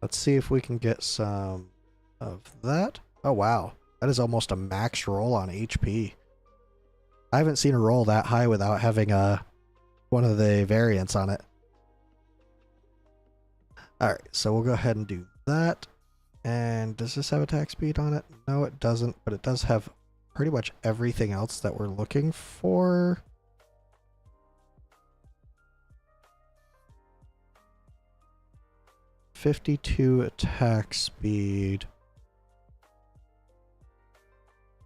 Let's see if we can get some of that. Oh wow, that is almost a max roll on HP. I haven't seen a roll that high without having one of the variants on it. Alright, so we'll go ahead and do that. And does this have attack speed on it? No, it doesn't, but it does have pretty much everything else that we're looking for. .52 attack speed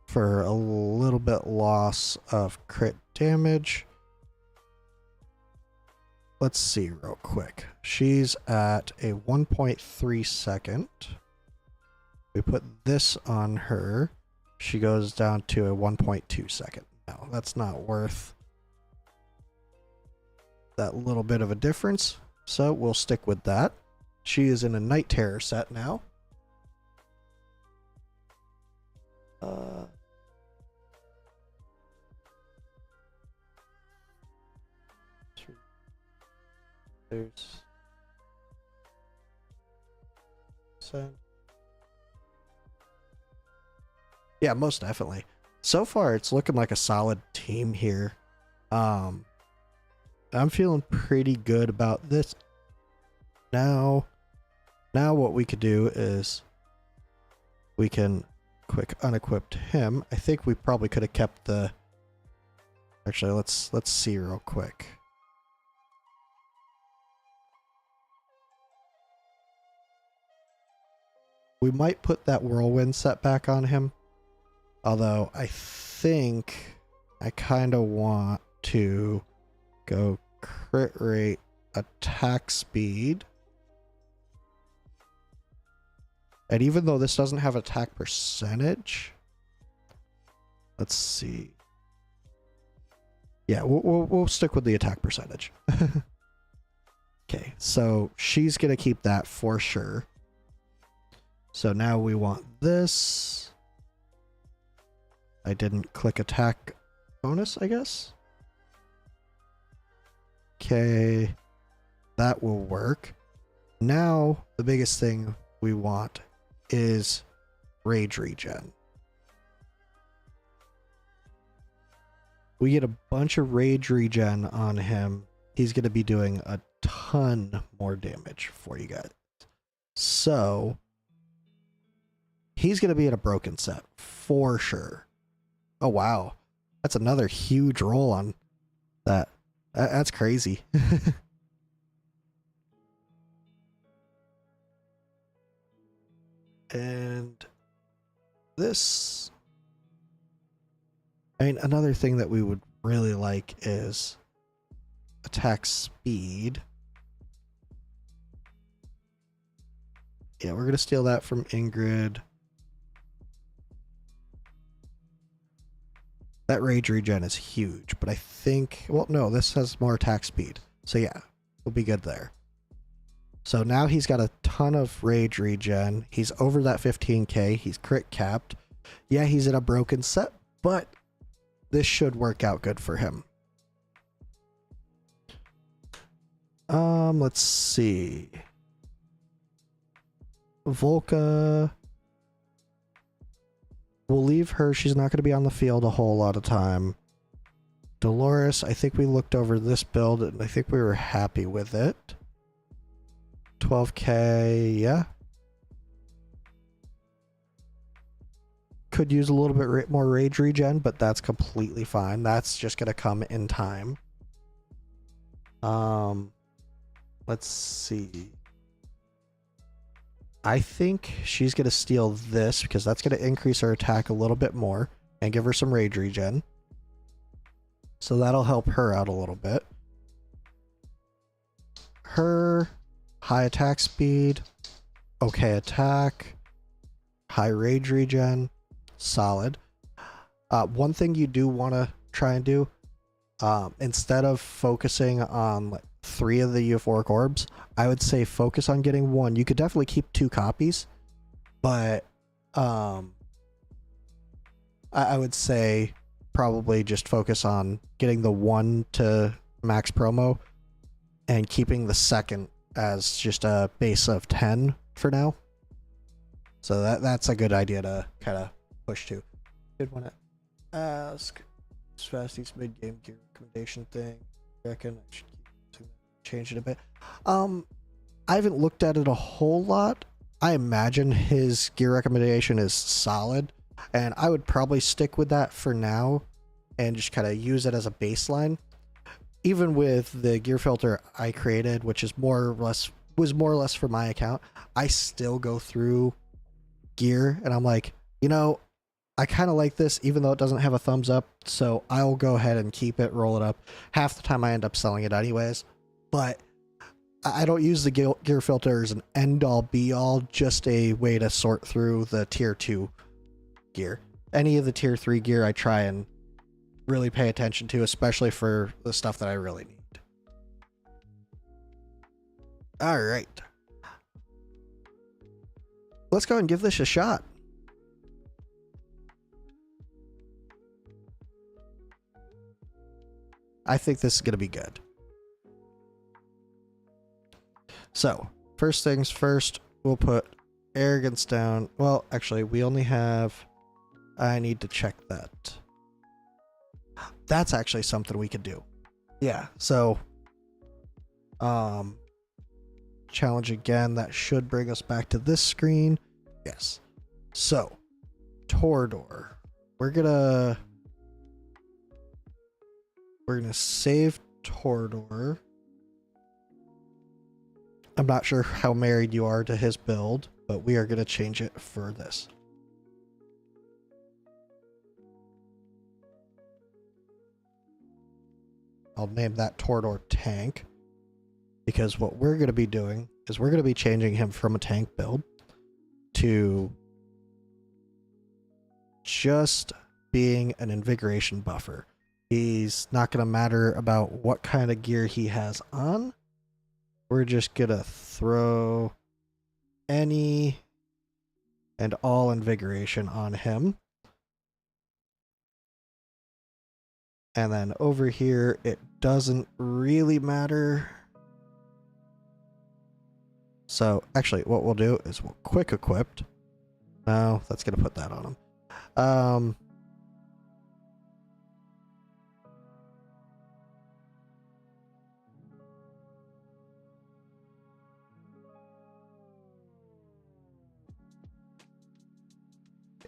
for a little bit loss of crit damage. Let's see real quick. She's at a 1.3 second. We put this on her. She goes down to a 1.2 second. No, that's not worth that little bit of a difference. So we'll stick with that. She is in a Night Terror set now. There's send. Yeah, most definitely. So far, it's looking like a solid team here. I'm feeling pretty good about this. Now what we could do is we can quick unequip him. I think we probably could have kept the. Actually, let's see real quick. We might put that whirlwind set back on him. Although I think I kind of want to go crit rate, attack speed. And even though this doesn't have attack percentage, let's see. Yeah, we'll stick with the attack percentage. Okay, so she's going to keep that for sure. So now we want this. I didn't click attack bonus, I guess. Okay, that will work. Now, the biggest thing we want is rage regen. We get a bunch of rage regen on him. He's going to be doing a ton more damage for you guys. So, he's going to be in a broken set for sure. Oh, wow. That's another huge roll on that. That's crazy. And this, I mean, another thing that we would really like is attack speed. Yeah, we're going to steal that from Ingrid. That rage regen is huge, but I think, well, no, this has more attack speed. So yeah, we'll be good there. So now he's got a ton of rage regen. He's over that 15k. He's crit capped. Yeah, he's in a broken set, but this should work out good for him. Let's see. Volca. We'll leave her. She's not going to be on the field a whole lot of time. Dolores, I think we looked over this build and I think we were happy with it. 12k, yeah. Could use a little bit more rage regen, but that's completely fine. That's just going to come in time. Let's see. I think she's going to steal this because that's going to increase her attack a little bit more and give her some rage regen. So that'll help her out a little bit. Her, high attack speed, okay attack, high rage regen, solid. One thing you do want to try and do, instead of focusing on like 3 of the euphoric orbs, I would say focus on getting 1. You could definitely keep 2 copies, but I would say probably just focus on getting the 1 to max promo and keeping the second as just a base of 10 for now. So that's a good idea to kind of push to. Did want to ask Svasty's mid-game gear recommendation thing. I reckon I should change it a bit. I haven't looked at it a whole lot. I imagine his gear recommendation is solid, and I would probably stick with that for now and just kind of use it as a baseline. Even with the gear filter I created, which is more or less for my account, I still go through gear and I'm like, you know, I kind of like this even though it doesn't have a thumbs up, so I'll go ahead and keep it, roll it up. Half the time I end up selling it anyways, but I don't use the gear filter as an end-all be-all, just a way to sort through the tier 2 gear. Any of the tier 3 gear I try and really pay attention to, especially for the stuff that I really need. Alright. Let's go and give this a shot. I think this is going to be good. So, first things first, we'll put arrogance down. Well, actually, we only have... I need to check that. That's actually something we could do. Yeah, so... challenge again. That should bring us back to this screen. Yes. So, Torador. We're gonna save Torador. I'm not sure how married you are to his build, but we are going to change it for this. I'll name that Torador Tank, because what we're going to be doing is we're going to be changing him from a tank build to just being an invigoration buffer. He's not going to matter about what kind of gear he has on. We're just going to throw any and all invigoration on him. And then over here, it doesn't really matter. So actually what we'll do is we'll quick equipped. No, that's going to put that on him.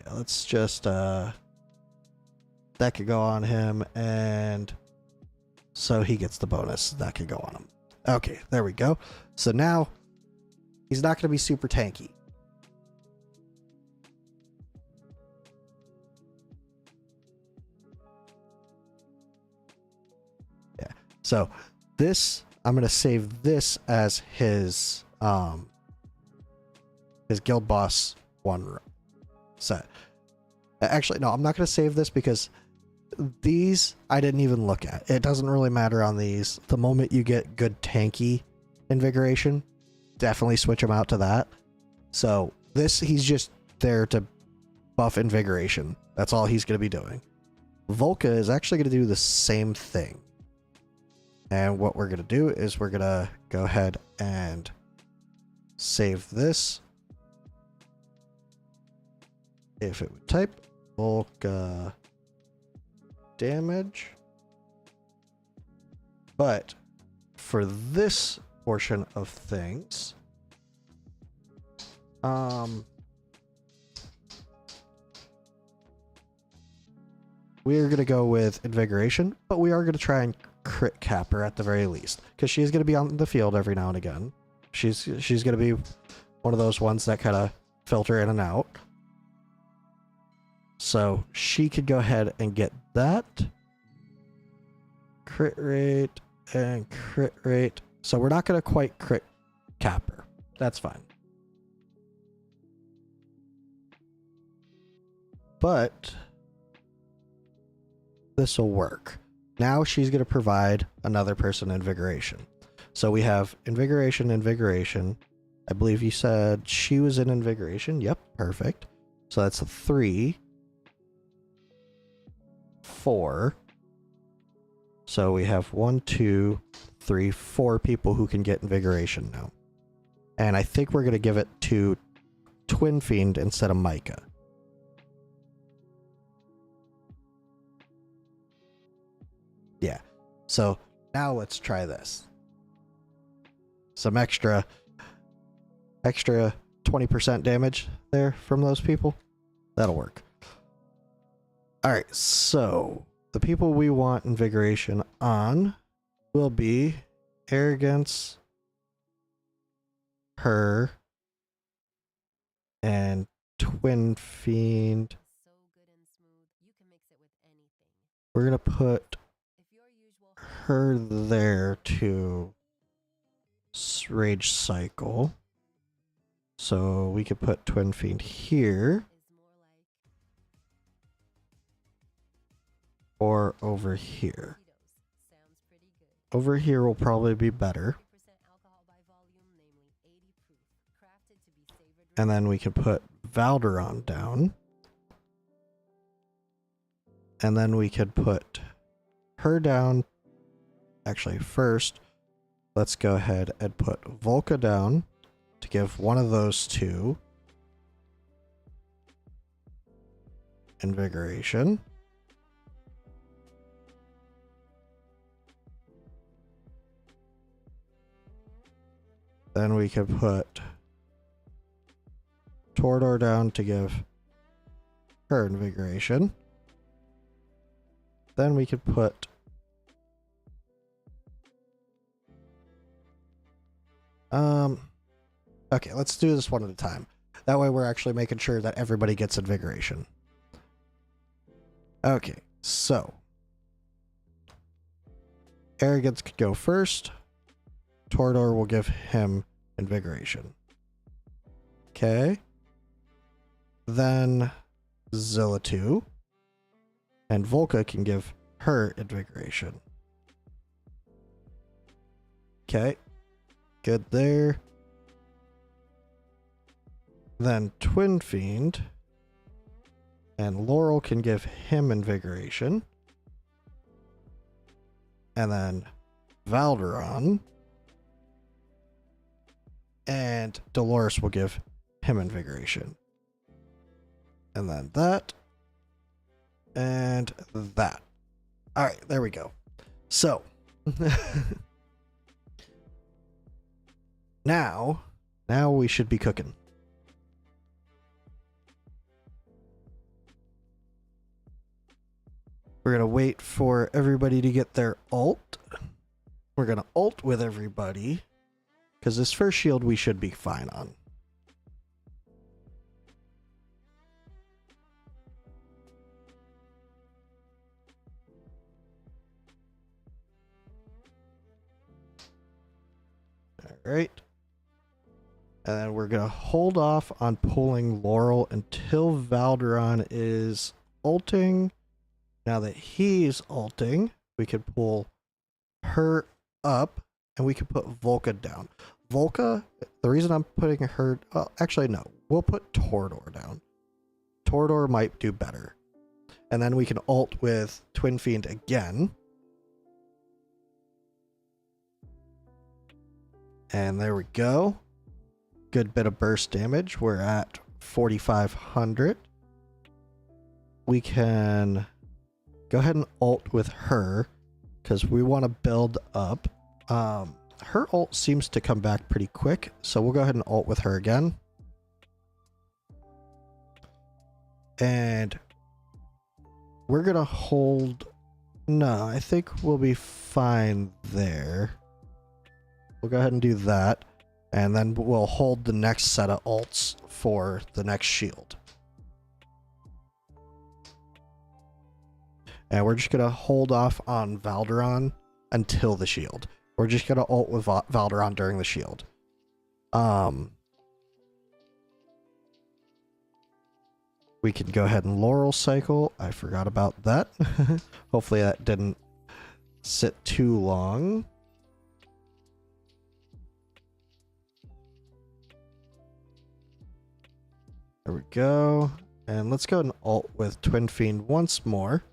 Yeah, let's just, that could go on him, and so he gets the bonus. That could go on him. Okay, there we go. So now he's not going to be super tanky. Yeah. So this, I'm going to save this as his guild boss 1 set. Actually, no, I'm not going to save this because these I didn't even look at. It doesn't really matter on these. The moment you get good tanky invigoration, definitely switch him out to that. So this, he's just there to buff invigoration. That's all he's going to be doing. Volca is actually going to do the same thing. And what we're going to do is we're going to go ahead and save this. If it would type Volca damage. But for this portion of things, we are going to go with invigoration, but we are going to try and crit cap her at the very least, because she's going to be on the field every now and again. She's going to be one of those ones that kind of filter in and out. So she could go ahead and get that crit rate and crit rate. So we're not going to quite crit cap her. That's fine. But this will work. Now she's going to provide another person invigoration. So we have invigoration, invigoration. I believe you said she was in invigoration. Yep, perfect. So that's a 3, 4. So we have 1, 2, 3, 4 people who can get invigoration now. And I think we're going to give it to Twin Fiend instead of Micah. Yeah. So now let's try this. Some extra 20% damage there from those people. That'll work. Alright, so the people we want invigoration on will be Arrogance, her, and Twin Fiend. So good and smooth, you can mix it with anything. We're gonna put If your usual her there to Rage Cycle. So we could put Twin Fiend here is more like or over here. Cheetos, sounds pretty good. Over here will probably be better. 40% alcohol by volume, namely 80 proof, crafted to be savored. And then we can put Valderon down. And then we could put her down. Actually, first, let's go ahead and put Volca down to give one of those two invigoration. Then we could put Torador down to give her invigoration. Then we could put okay, let's do this one at a time. That way we're actually making sure that everybody gets invigoration. Okay, so Arrogance could go first. Torador will give him invigoration. Okay. Then Zillatu and Volca can give her invigoration. Okay. Good there. Then Twin Fiend and Laurel can give him invigoration. And then Valderon and Dolores will give him invigoration. And then that. And that. Alright, there we go. So. Now we should be cooking. We're going to wait for everybody to get their ult. We're going to ult with everybody. Because this first shield we should be fine on. Alright. And then we're going to hold off on pulling Laurel until Valderon is ulting. Now that he's ulting, we could pull her up and we could put Volca down. Volca, the reason I'm putting her... Well, actually, no. We'll put Torador down. Torador might do better. And then we can ult with Twin Fiend again. And there we go. Good bit of burst damage. We're at 4,500. We can go ahead and ult with her because we want to build up. Her ult seems to come back pretty quick, so we'll go ahead and ult with her again. And we're going to hold... No, I think we'll be fine there. We'll go ahead and do that. And then we'll hold the next set of ults for the next shield. And we're just going to hold off on Valderon until the shield. We're just going to ult with Valderon during the shield. We can go ahead and Laurel cycle. I forgot about that. Hopefully that didn't sit too long. There we go. And let's go and ult with Twin Fiend once more.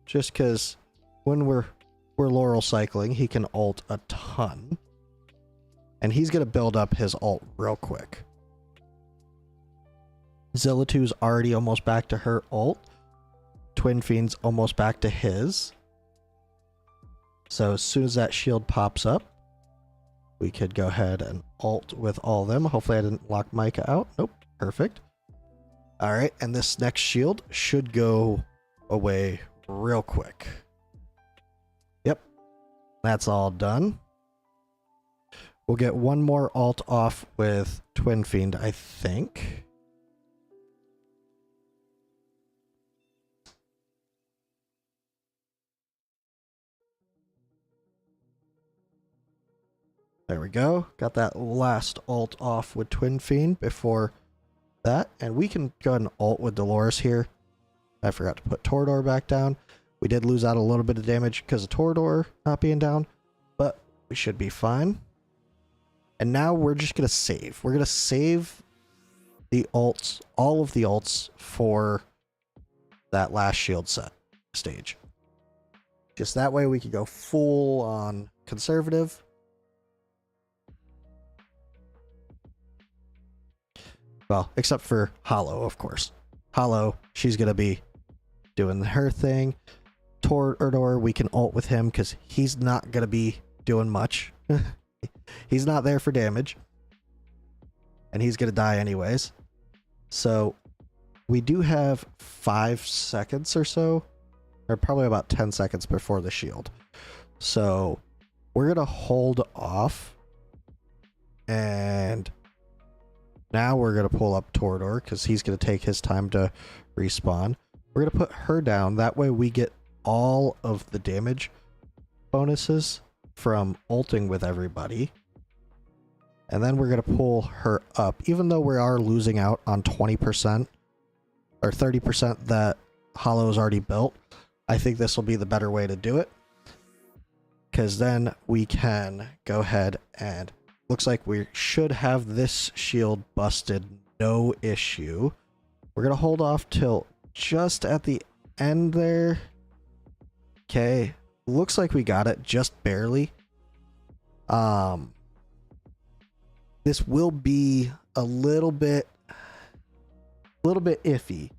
Just because when we're Laurel cycling, he can ult a ton. And he's going to build up his ult real quick. Zillatu's already almost back to her ult. Twin Fiend's almost back to his. So as soon as that shield pops up, we could go ahead and ult with all of them. Hopefully I didn't lock Micah out. Nope. Perfect. Alright, and this next shield should go away real quick. Yep. That's all done. We'll get one more ult off with Twin Fiend, I think. There we go. Got that last ult off with Twin Fiend before that. And we can go ahead and ult with Dolores here. I forgot to put Torador back down. We did lose out a little bit of damage because of Torador not being down. But we should be fine. And now we're just going to save. We're going to save the ults, all of the ults for that last shield set stage. Just that way we can go full on conservative. Well, except for Hollow, of course. Hollow, she's going to be doing her thing. Torador, we can ult with him because he's not going to be doing much. He's not there for damage. And he's going to die anyways. So, we do have 5 seconds or so. Or probably about 10 seconds before the shield. So, we're going to hold off. And Now we're going to pull up Torador because he's going to take his time to respawn. We're going to put her down. That way we get all of the damage bonuses from ulting with everybody. And then we're going to pull her up. Even though we are losing out on 20% or 30% that Hollow's already built, I think this will be the better way to do it. Because then we can go ahead and looks like we should have this shield busted, no issue. We're going to hold off till just at the end there. Okay, looks like we got it just barely. This will be a little bit iffy,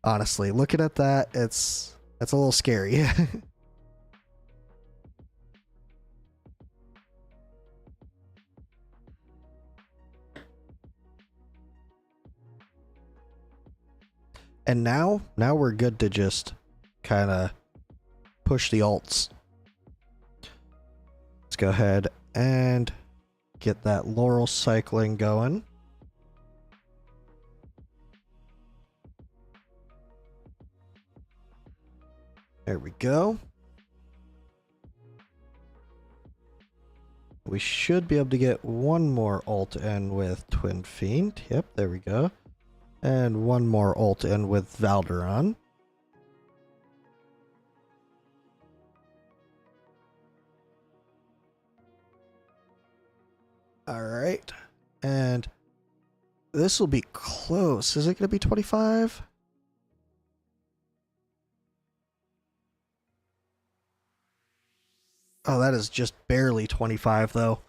honestly. Looking at that, it's a little scary. And now we're good to just kind of push the ults. Let's go ahead and get that Laurel cycling going. There we go. We should be able to get one more ult in with Twin Fiend. Yep, there we go. And one more ult in with Valderon. Alright. And this will be close. Is it going to be 25? Oh, that is just barely 25 though.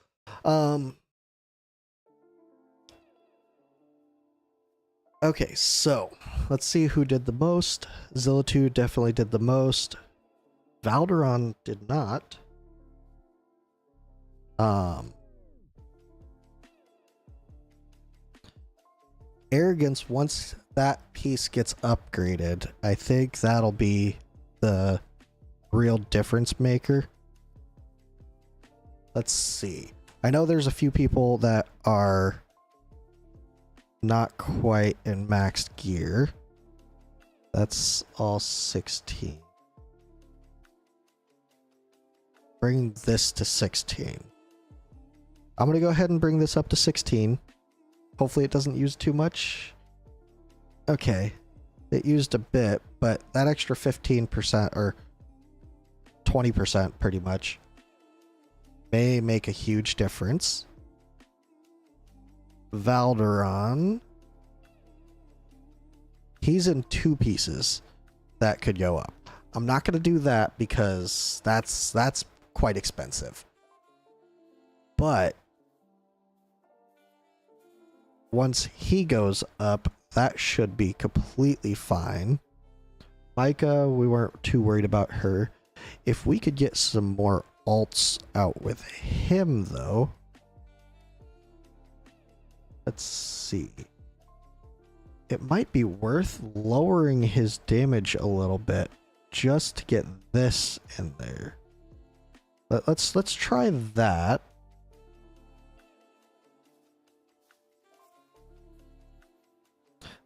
Okay, so let's see who did the most. Zilla2 definitely did the most. Valderon did not. Arrogance, once that piece gets upgraded, I think that'll be the real difference maker. Let's see. I know there's a few people that are not quite in maxed gear. That's all 16. Bring this to 16. I'm going to go ahead and bring this up to 16. Hopefully it doesn't use too much. Okay. It used a bit, but that extra 15% or 20% pretty much may make a huge difference. Valderon. He's in 2 pieces that could go up. I'm not going to do that because that's quite expensive. But once he goes up, that should be completely fine. Micah, we weren't too worried about her. If we could get some more ults out with him though. Let's see. It might be worth lowering his damage a little bit just to get this in there. Let's try that.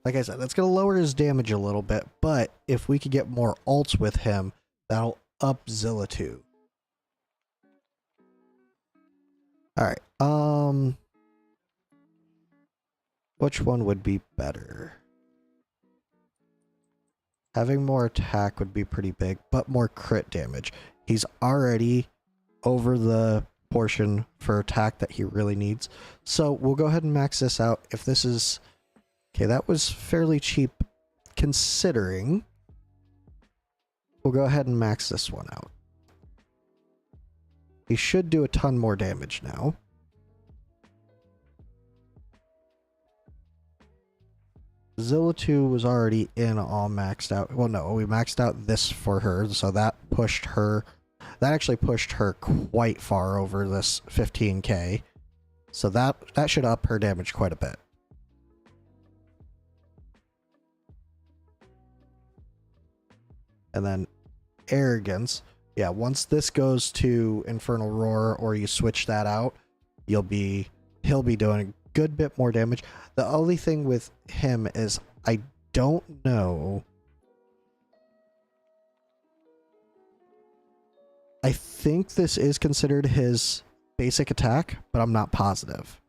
Like I said, that's going to lower his damage a little bit, but if we could get more ults with him, that'll up Zilla2. Alright, which one would be better? Having more attack would be pretty big, but more crit damage. He's already over the portion for attack that he really needs. So we'll go ahead and max this out. If this is... Okay, that was fairly cheap considering. We'll go ahead and max this one out. He should do a ton more damage now. Zilla2 was already in all maxed out. Well, no, we maxed out this for her, so that pushed her. That actually pushed her quite far over this 15k. So that should up her damage quite a bit. And then Arrogance. Yeah, once this goes to Infernal Roar or you switch that out, he'll be doing a good bit more damage. The only thing with him is I don't know. I think this is considered his basic attack, but I'm not positive.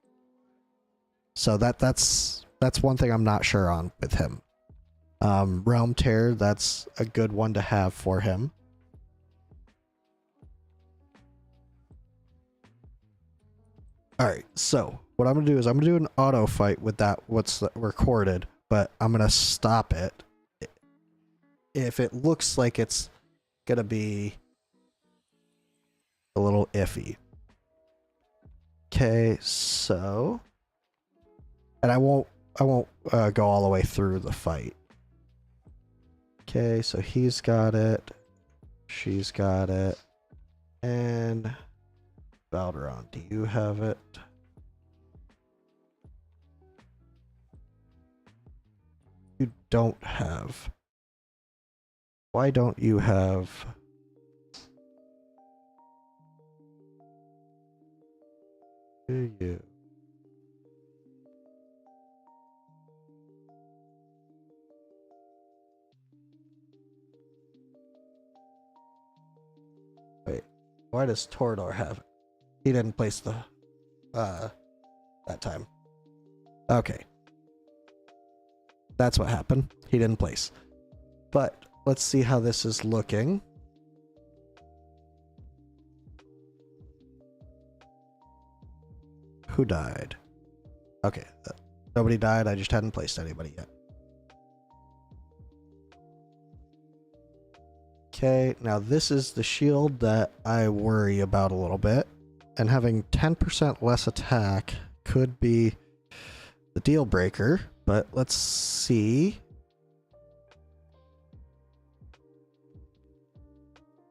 So that's one thing I'm not sure on with him. Realm Tear, that's a good one to have for him. Alright, so what I'm going to do is I'm going to do an auto fight with that, what's recorded, but I'm going to stop it if it looks like it's going to be a little iffy. Okay, so... And I won't go all the way through the fight. Okay, so he's got it. She's got it. And... Valderon, do you have it? You don't have. Why don't you have... Do you? Wait, why does Torador have it? He didn't place the, that time. Okay. That's what happened. He didn't place. But, let's see how this is looking. Who died? Okay. Nobody died, I just hadn't placed anybody yet. Okay, now this is the shield that I worry about a little bit. And having 10% less attack could be the deal breaker, but let's see.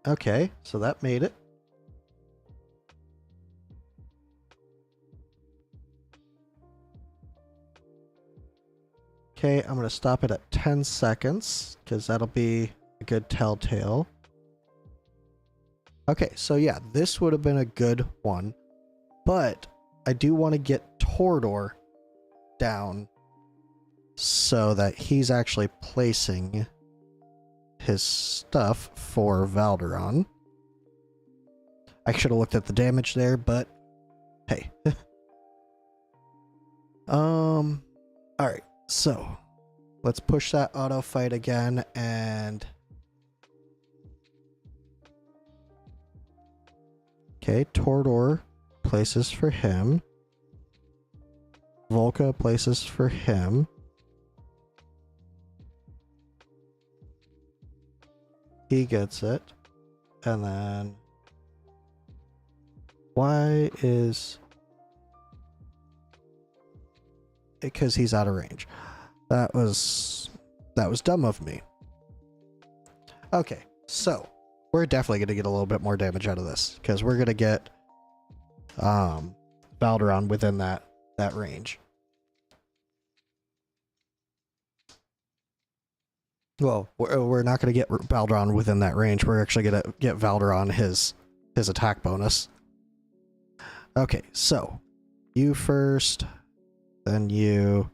Okay, so that made it. Okay, I'm going to stop it at 10 seconds, because that'll be a good telltale. Okay, so yeah, this would have been a good one, but I do want to get Torador down so that he's actually placing his stuff for Valderon. I should have looked at the damage there, but hey. Alright, so let's push that auto fight again and... Okay, Torador places for him. Volca places for him. He gets it. And then... Why is... Because he's out of range. That was dumb of me. Okay, so... We're definitely going to get a little bit more damage out of this, because we're going to get Valderon within that range. Well, we're not going to get Valderon within that range. We're actually going to get Valderon his attack bonus. Okay, so you first, then you.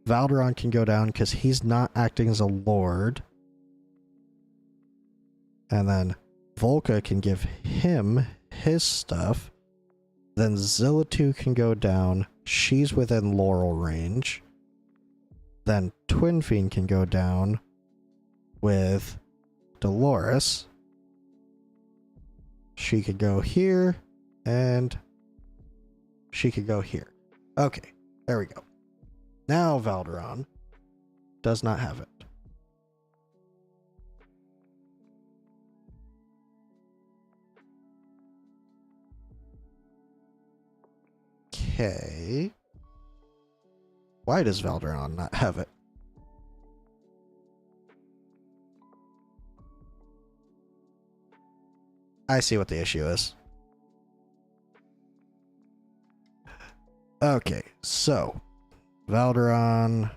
Valderon can go down because he's not acting as a lord. And then Volca can give him his stuff. Then Zillatu can go down. She's within Laurel range. Then Twin Fiend can go down with Dolores. She could go here. And she could go here. Okay, there we go. Now Valderon does not have it. Okay. Why does Valderon not have it? I see what the issue is. Okay, so Valderon,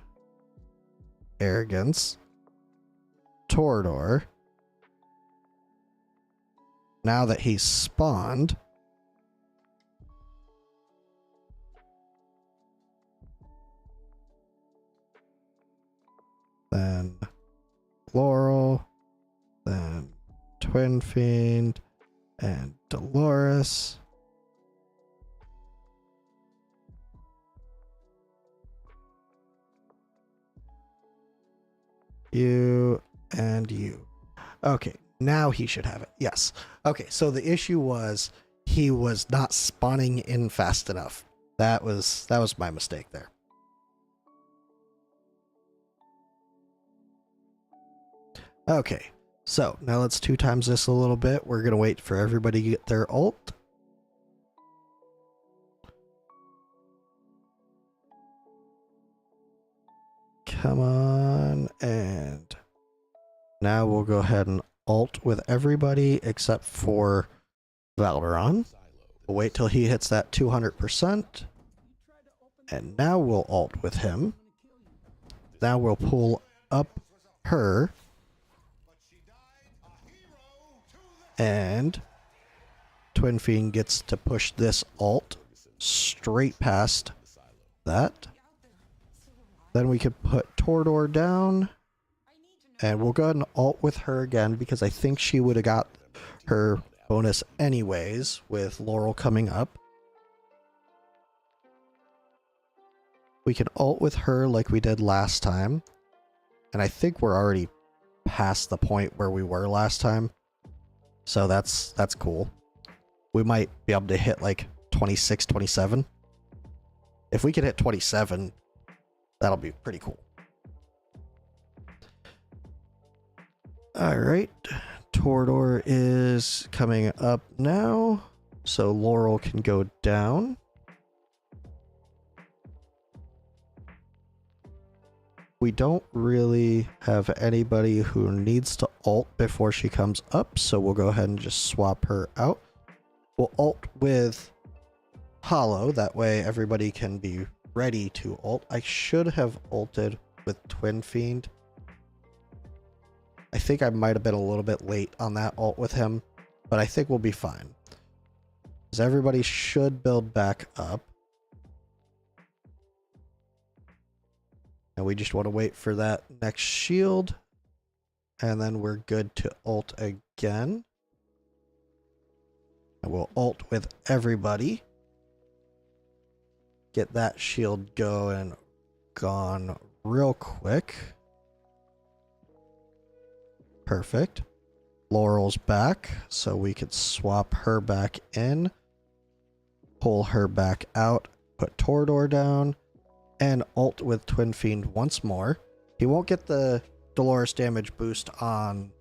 Arrogance, Torador. Now that he's spawned, then Laurel, then Twin Fiend, and Dolores. You and you. Okay, now he should have it. Yes. Okay, so the issue was he was not spawning in fast enough. That was my mistake there. Okay, so now let's 2 times this a little bit. We're gonna wait for everybody to get their ult. Come on, and now we'll go ahead and ult with everybody except for Valeron. We'll wait till he hits that 200%. And now we'll ult with him. Now we'll pull up her. And Twin Fiend gets to push this ult straight past that. Then we could put Tordor down. And we'll go ahead and ult with her again because I think she would have got her bonus anyways with Laurel coming up. We can ult with her like we did last time. And I think we're already past the point where we were last time. So that's cool. We might be able to hit like 26, 27. If we can hit 27, that'll be pretty cool. Alright, Tordor is coming up now, so Laurel can go down. We don't really have anybody who needs to ult before she comes up, so we'll go ahead and just swap her out. We'll ult with Hollow, that way everybody can be ready to ult. I should have ulted with Twin Fiend. I think I might have been a little bit late on that ult with him, but I think we'll be fine. Because everybody should build back up. And we just want to wait for that next shield. And then we're good to ult again. And we'll ult with everybody. Get that shield going, gone real quick. Perfect. Laurel's back, so we could swap her back in. Pull her back out. Put Tordor down. And ult with Twin Fiend once more. He won't get the Dolores damage boost on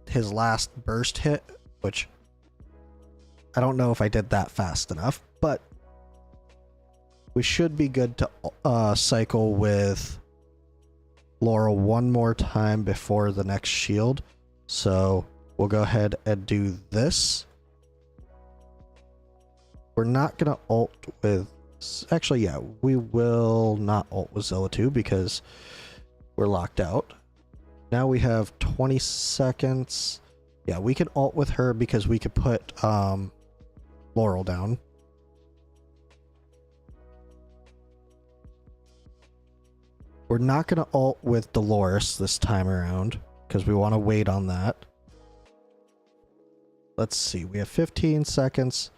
his last burst hit, which I don't know if I did that fast enough, but we should be good to cycle with Laurel one more time before the next shield. So we'll go ahead and do this. We're not going to ult with... Actually, yeah, we will not ult with Zilla 2 because we're locked out. Now we have 20 seconds. Yeah, we can ult with her because we could put Laurel down. We're not going to ult with Dolores this time around because we want to wait on that. Let's see, we have 15 seconds.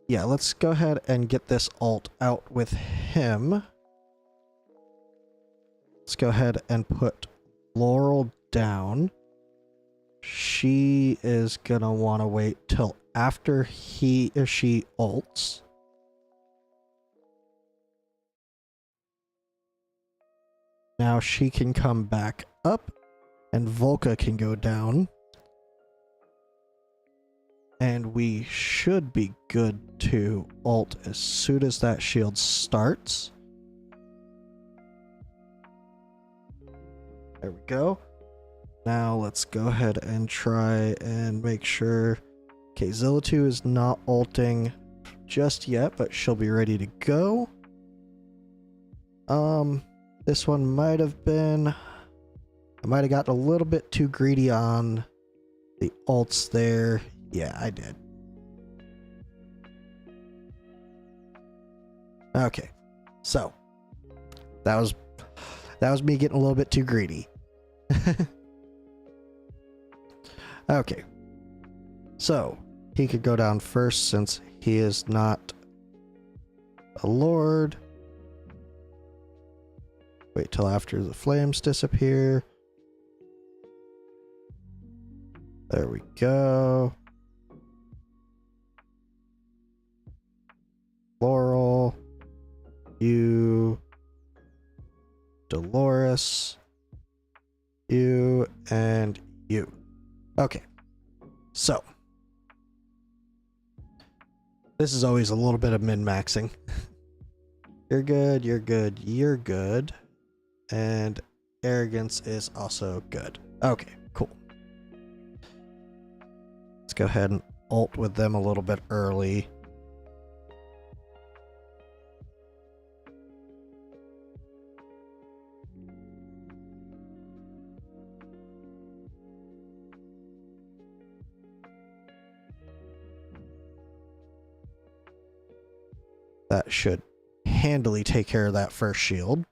Yeah, let's go ahead and get this ult out with him. Let's go ahead and put Laurel down. She is gonna want to wait till after he or she ults. Now she can come back up and Volca can go down. And we should be good to ult as soon as that shield starts. There we go. Now let's go ahead and try and make sure... Okay, Zilla 2 is not ulting just yet, but she'll be ready to go. This one might have been... I might have gotten a little bit too greedy on the ults there. Yeah, I did. Okay, so That was me getting a little bit too greedy. Okay. So, he could go down first since he is not a lord. Wait till after the flames disappear. There we go. Laurel. You. Dolores. You. And you. Okay. So. This is always a little bit of min-maxing. You're good, you're good, you're good. And arrogance is also good. Okay, cool. Let's go ahead and ult with them a little bit early. That should handily take care of that first shield.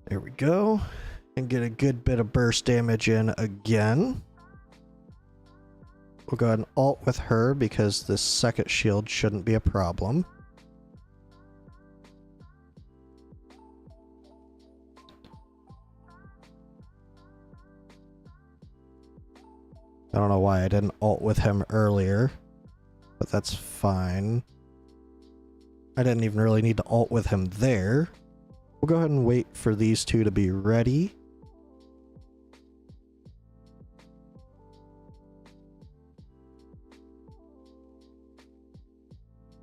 There we go. And get a good bit of burst damage in again. We'll go ahead and ult with her because this second shield shouldn't be a problem. I don't know why I didn't ult with him earlier, but that's fine. I didn't even really need to ult with him there. We'll go ahead and wait for these two to be ready.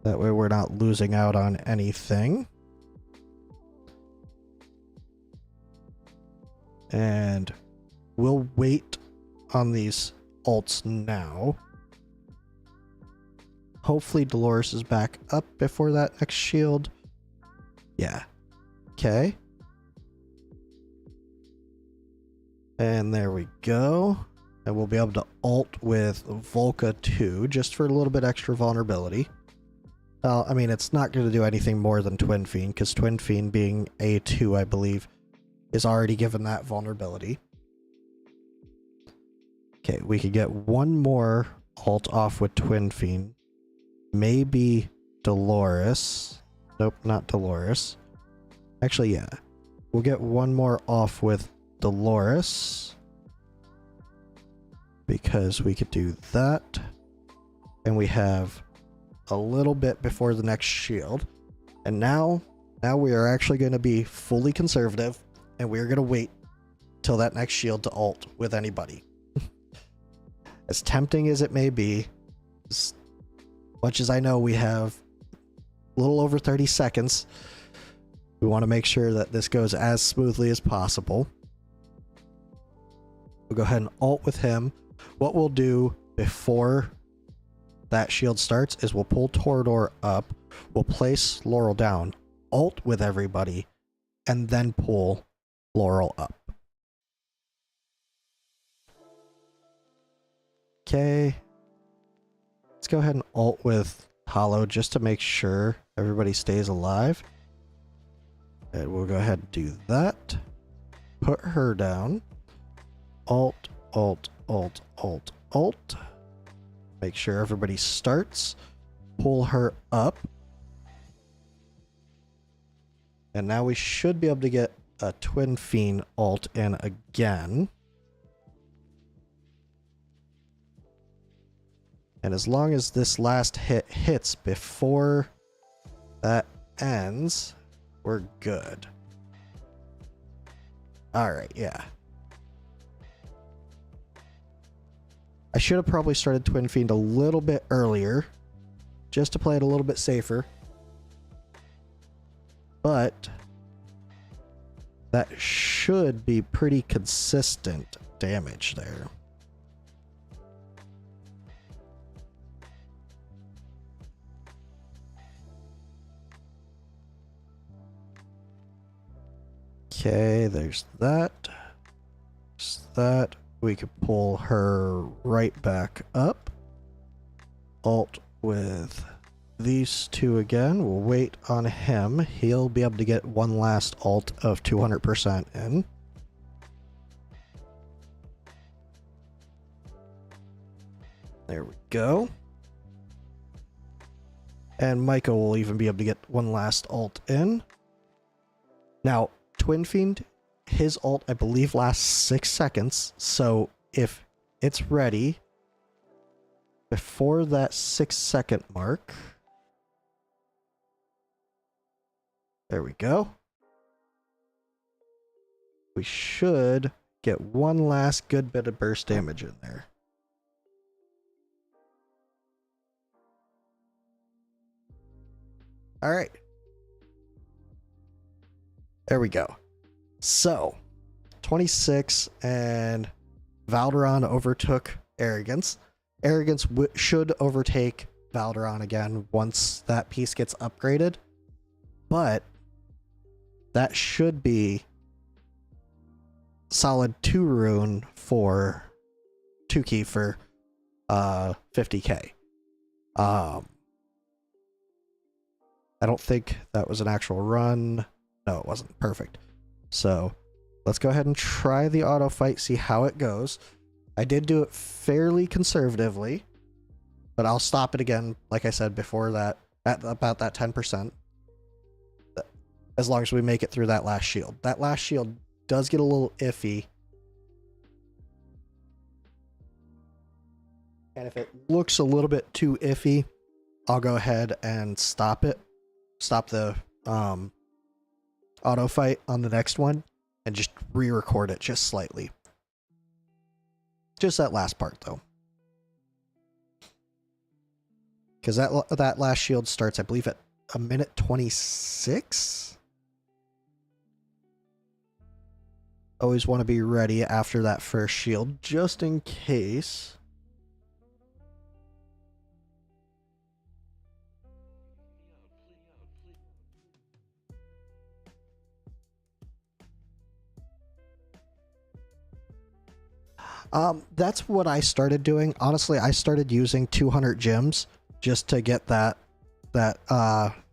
That way we're not losing out on anything. And we'll wait on these ults now. Hopefully Dolores is back up before that next shield. Yeah. Okay. And there we go. And we'll be able to ult with Volca too, just for a little bit extra vulnerability. I mean, it's not going to do anything more than Twin Fiend, because Twin Fiend being A2, I believe, is already given that vulnerability. Okay, we could get one more ult off with Twin Fiend. Maybe Dolores. Nope, not Dolores. Actually, yeah. We'll get one more off with Dolores. Because we could do that. And we have a little bit before the next shield. And now we are actually going to be fully conservative. And we're going to wait till that next shield to ult with anybody. As tempting as it may be, as much as I know we have a little over 30 seconds, we want to make sure that this goes as smoothly as possible. We'll go ahead and ult with him. What we'll do before that shield starts is we'll pull Torador up, we'll place Laurel down, ult with everybody, and then pull Laurel up. Okay. Let's go ahead and ult with Hollow just to make sure everybody stays alive. And we'll go ahead and do that. Put her down. Ult, ult, ult, ult, ult. Make sure everybody starts. Pull her up. And now we should be able to get a Twin Fiend ult in again. And as long as this last hit hits before that ends, we're good. Alright, yeah. I should have probably started Twin Fiend a little bit earlier, just to play it a little bit safer. But that should be pretty consistent damage there. Okay, there's that. There's that. We could pull her right back up. ult with these two again. We'll wait on him. He'll be able to get one last ult of 200% in. There we go. And Micah will even be able to get one last ult in. Now, Twin Fiend, his ult, I believe, lasts 6 seconds. So if it's ready before that 6-second mark, there we go. We should get one last good bit of burst damage in there. All right. There we go. So, 26 and Valderon overtook Arrogance. Arrogance should overtake Valderon again once that piece gets upgraded. But that should be solid 2 rune for 2 key for 50k. I don't think that was an actual run. No, it wasn't. Perfect. So let's go ahead and try the auto fight, see how it goes. I did do it fairly conservatively, but I'll stop it again, like I said before, that at about that 10%. As long as we make it through that last shield. That last shield does get a little iffy. And if it looks a little bit too iffy, I'll go ahead and stop it. Stop the auto fight on the next one and just re-record it just slightly. Just that last part though. Because that last shield starts, I believe, at a minute 26. Always want to be ready after that first shield, just in case. That's what I started doing. Honestly, I started using 200 gems just to get that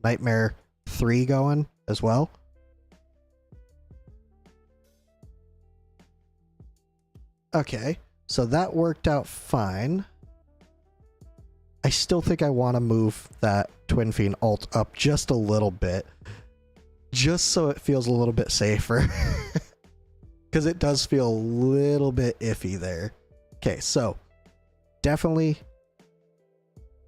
Nightmare 3 going as well. Okay, so that worked out fine. I still think I want to move that Twin Fiend ult up just a little bit, just so it feels a little bit safer. Because it does feel a little bit iffy there. Okay, so definitely,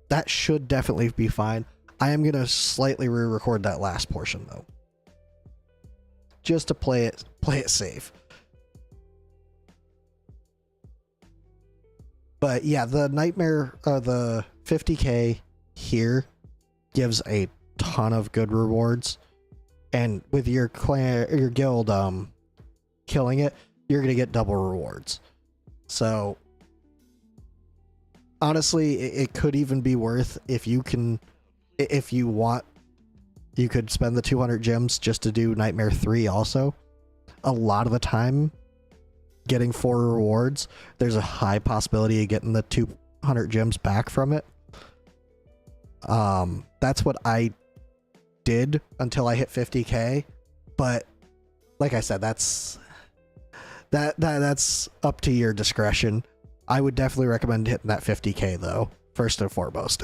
that should definitely be fine. I am going to slightly re-record that last portion though, just to play it safe. But yeah, the Nightmare, the 50k here gives a ton of good rewards, and with your clan, your guild, killing it, you're gonna get double rewards. So honestly, it could even be worth, if you want, you could spend the 200 gems just to do Nightmare 3 also. A lot of the time, getting 4 rewards, there's a high possibility of getting the 200 gems back from it. That's what I did until I hit 50k, but like I said, that's up to your discretion. I would definitely recommend hitting that 50k though, first and foremost.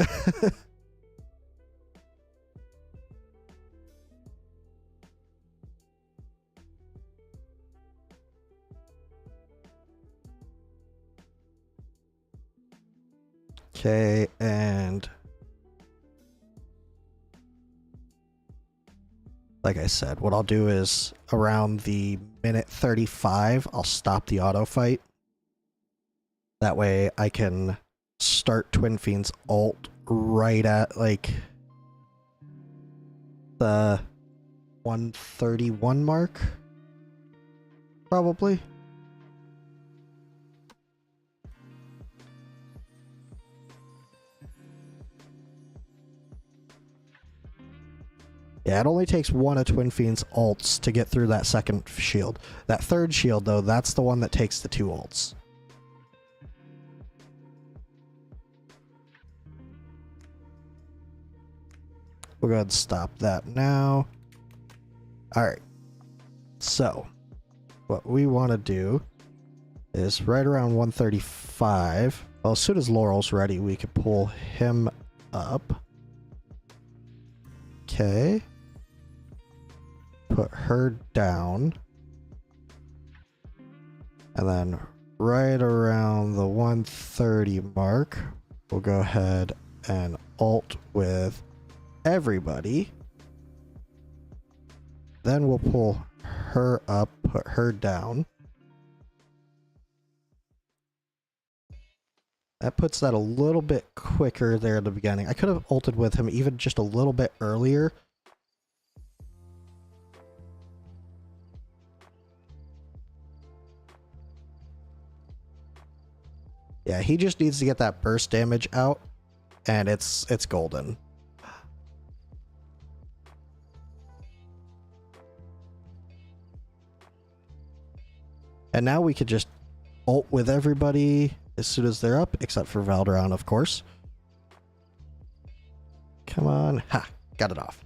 Okay, and like I said, what I'll do is around the minute 35, I'll stop the auto fight. That way I can start Twin Fiend's ult right at like the 131 mark, probably. Yeah, it only takes one of Twin Fiend's ults to get through that second shield. That third shield, though, that's the one that takes the 2 ults. We'll go ahead and stop that now. Alright. So, what we want to do is right around 135. Well, as soon as Laurel's ready, we can pull him up. Okay. Put her down. And then right around the 130 mark, we'll go ahead and alt with everybody. Then we'll pull her up, put her down. That puts that a little bit quicker there at the beginning. I could have ulted with him even just a little bit earlier. Yeah, he just needs to get that burst damage out, and it's golden. And now we could just ult with everybody as soon as they're up, except for Valderon, of course. Come on. Ha! Got it off.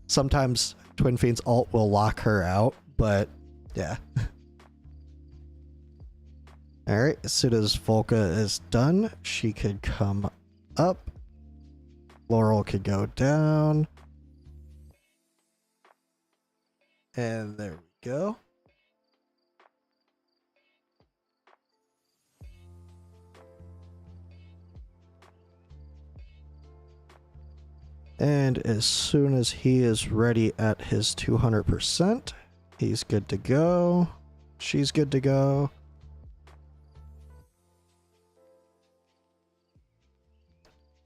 Sometimes Twin Fiend's ult will lock her out, but yeah. Alright, as soon as Volca is done, she could come up. Laurel could go down. And there we go. And as soon as he is ready at his 200%, he's good to go. She's good to go.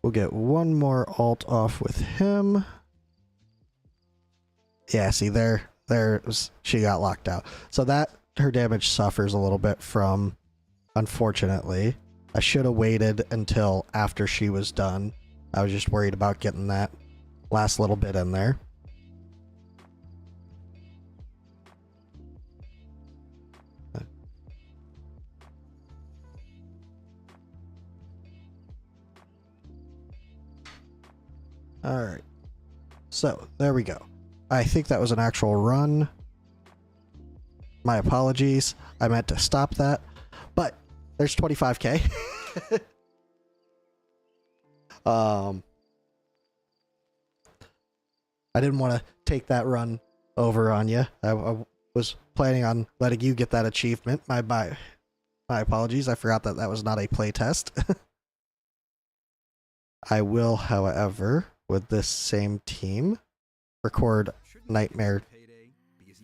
We'll get one more alt off with him. Yeah, see she got locked out. So that her damage suffers a little bit from, unfortunately. I should have waited until after she was done. I was just worried about getting that last little bit in there. Alright. So, there we go. I think that was an actual run. My apologies. I meant to stop that. But, there's 25k. I didn't want to take that run over on you. I was planning on letting you get that achievement. My apologies. I forgot that that was not a play test. I will, however, with this same team, record Nightmare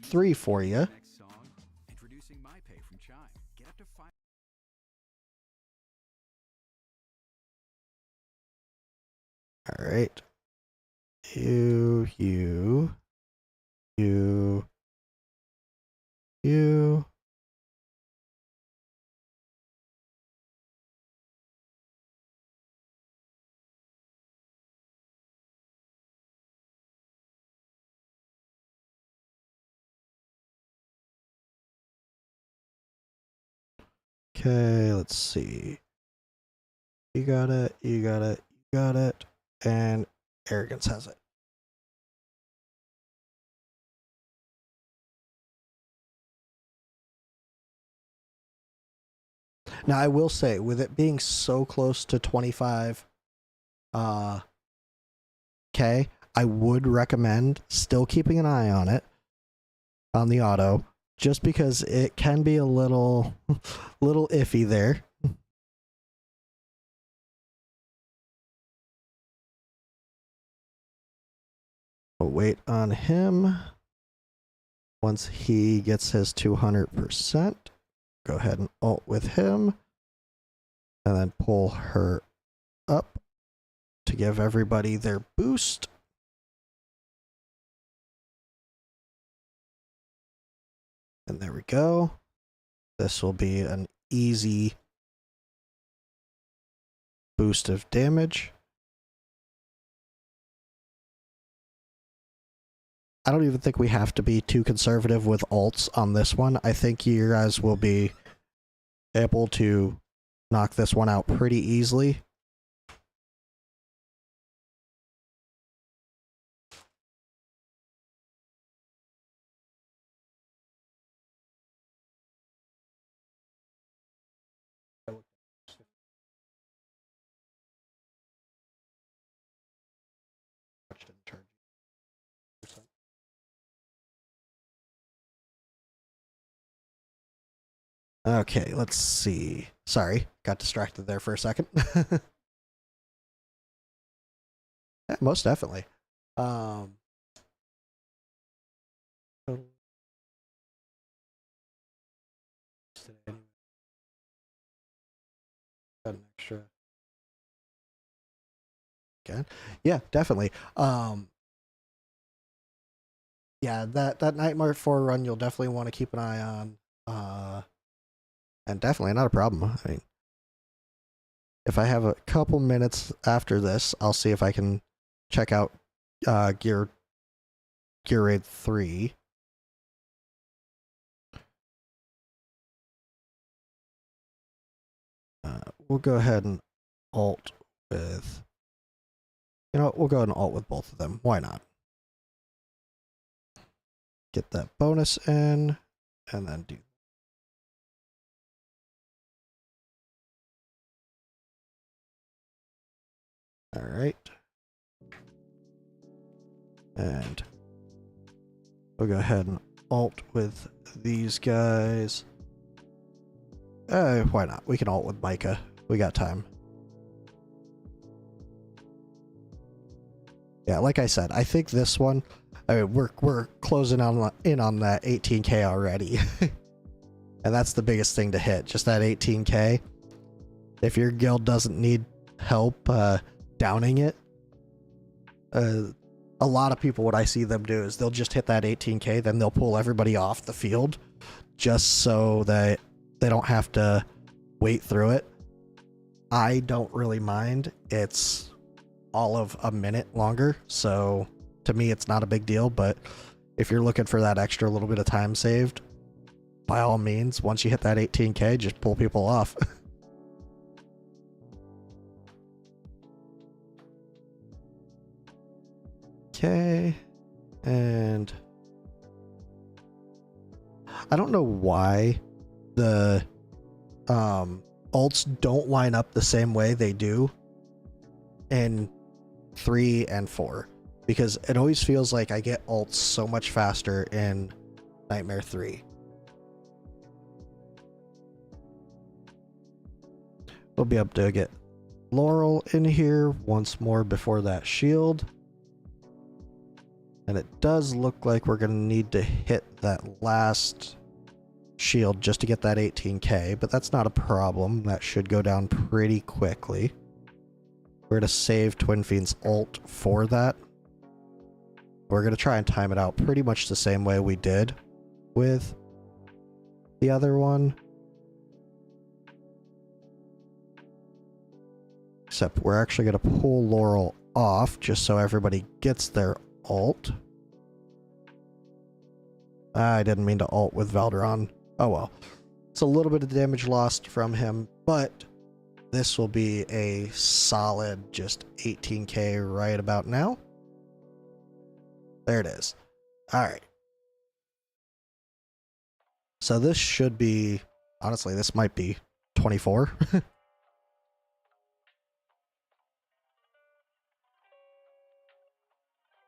3 for you. Alright. You. Okay, let's see. You got it, you got it, you got it, and Arrogance has it. Now, I will say, with it being so close to 25, K, I would recommend still keeping an eye on it, on the auto, just because it can be a little iffy there. We'll wait on him. Once he gets his 200%, go ahead and ult with him, and then pull her up to give everybody their boost. And there we go. This will be an easy boost of damage. I don't even think we have to be too conservative with ults on this one. I think you guys will be able to knock this one out pretty easily. Okay, let's see. Sorry, got distracted there for a second. Yeah, most definitely. Um, total- got an extra. Again. Yeah, definitely. Yeah, that Nightmare 4 run you'll definitely want to keep an eye on. And definitely not a problem. I mean, if I have a couple minutes after this, I'll see if I can check out Gear Raid 3. We'll go ahead and alt with, you know, we'll go ahead and alt with both of them. Why not? Get that bonus in, and then do. All right. And we'll go ahead and alt with these guys. Why not? We can alt with Micah. We got time. Yeah, like I said, I think this one, I mean, we're closing in on that 18K already. And that's the biggest thing to hit, just that 18K. If your guild doesn't need help downing it, a lot of people, what I see them do is they'll just hit that 18K, then they'll pull everybody off the field just so that they don't have to wait through it. I don't really mind. It's all of a minute longer, so to me it's not a big deal, but if you're looking for that extra little bit of time saved, by all means, once you hit that 18K, just pull people off. Okay, and I don't know why the ults don't line up the same way they do in 3 and 4, because it always feels like I get ults so much faster in Nightmare 3. We'll be able to get Laurel in here once more before that shield. And it does look like we're going to need to hit that last shield just to get that 18K, but that's not a problem. That should go down pretty quickly. We're going to save Twin Fiend's ult for that. We're going to try and time it out pretty much the same way we did with the other one. Except we're actually going to pull Laurel off just so everybody gets their ult. I didn't mean to ult with Valderon. Oh well. It's a little bit of damage lost from him, but this will be a solid just 18K right about now. There it is. Alright. So this should be, honestly, this might be 24.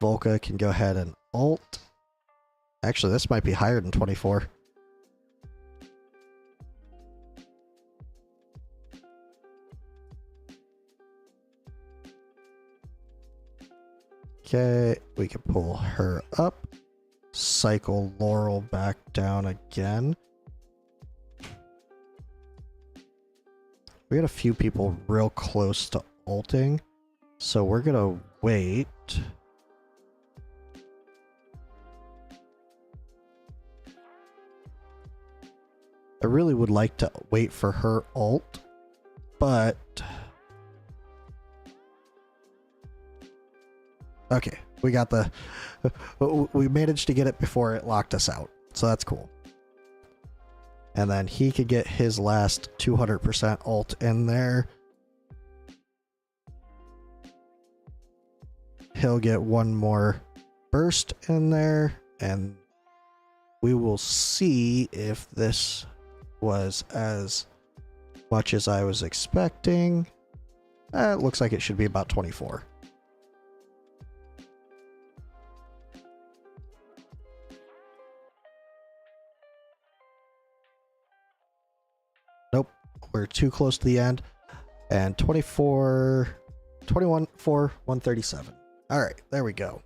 Volca can go ahead and ult. Actually, this might be higher than 24. Okay, we can pull her up. Cycle Laurel back down again. We got a few people real close to ulting, so we're gonna wait. I really would like to wait for her ult, but okay, we got the we managed to get it before it locked us out, so that's cool. And then he could get his last 200% ult in there. He'll get one more burst in there, and we will see if this was as much as I was expecting. It looks like it should be about 24. we're too close to the end. And 24, 21 for 137. All right, there we go.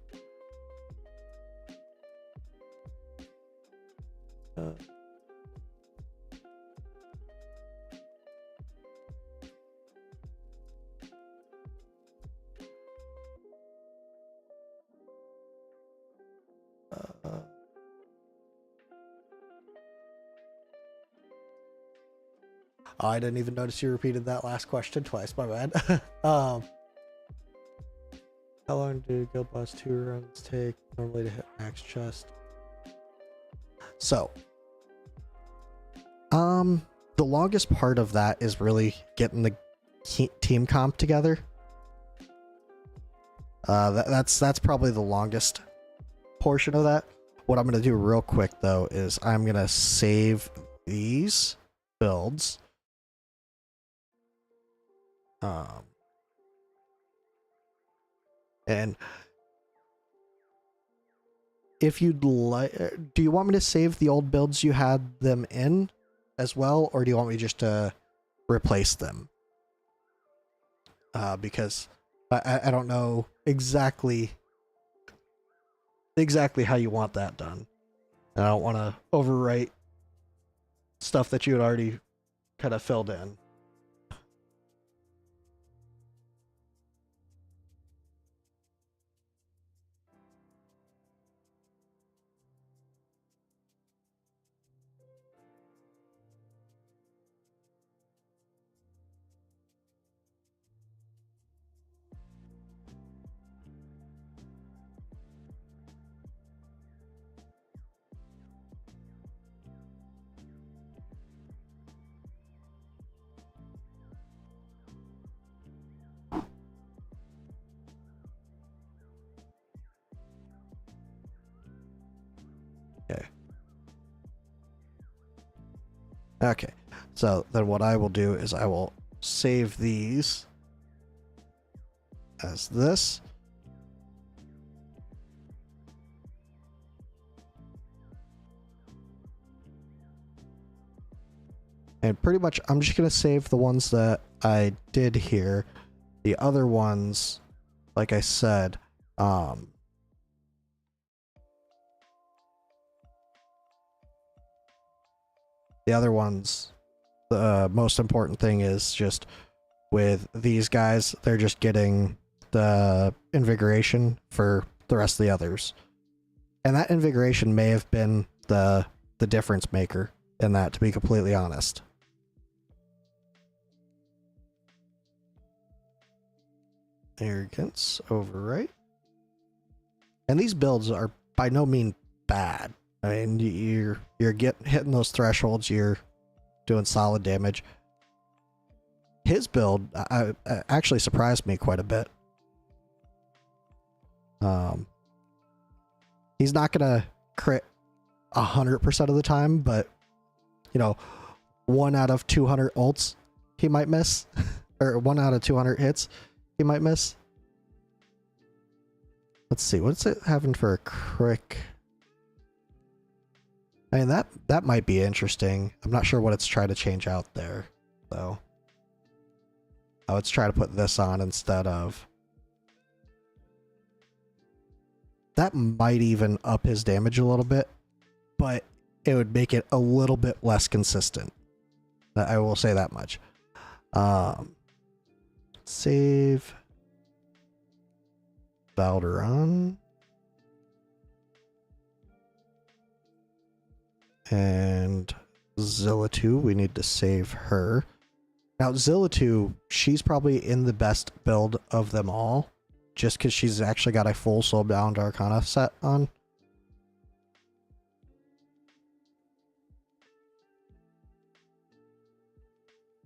Oh, I didn't even notice you repeated that last question twice. My bad. How long do Guild Boss 2 runs take normally to hit max chest? So, the longest part of that is really getting the team comp together. That's probably the longest portion of that. What I'm gonna do real quick though is I'm gonna save these builds. And if you'd like, do you want me to save the old builds you had them in as well, or do you want me just to replace them? Because I don't know exactly how you want that done. And I don't want to overwrite stuff that you had already kind of filled in. Okay. Okay. So then what I will do is I will save these as this. And pretty much I'm just going to save the ones that I did here. The other ones, like I said, the other ones, the most important thing is just with these guys, they're just getting the invigoration for the rest of the others. And that invigoration may have been the difference maker in that, to be completely honest. Arrogance, overwrite. And these builds are by no means bad. I mean, you're hitting those thresholds, you're doing solid damage. His build actually surprised me quite a bit. He's not gonna crit 100% of the time, but you know, 1 out of 200 ults he might miss, or 1 out of 200 hits he might miss. Let's see, what's it having for a crick? I mean, that might be interesting. I'm not sure what it's trying to change out there, though. Oh, let's try to put this on instead of... That might even up his damage a little bit, but it would make it a little bit less consistent. I will say that much. Save. Valderon. And Zilla2, we need to save her. Now, Zilla2, she's probably in the best build of them all, just because she's actually got a full Soulbound Arcana set on.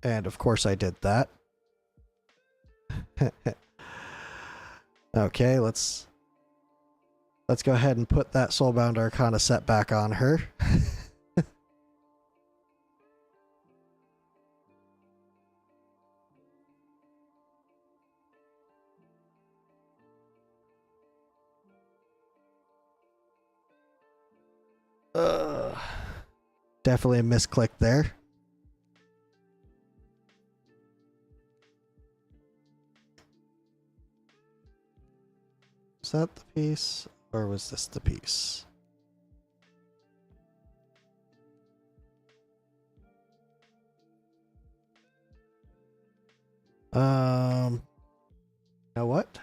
And of course I did that. Okay, let's go ahead and put that Soulbound Arcana set back on her. Definitely a misclick there. Was that the piece? Or was this the piece? You know what?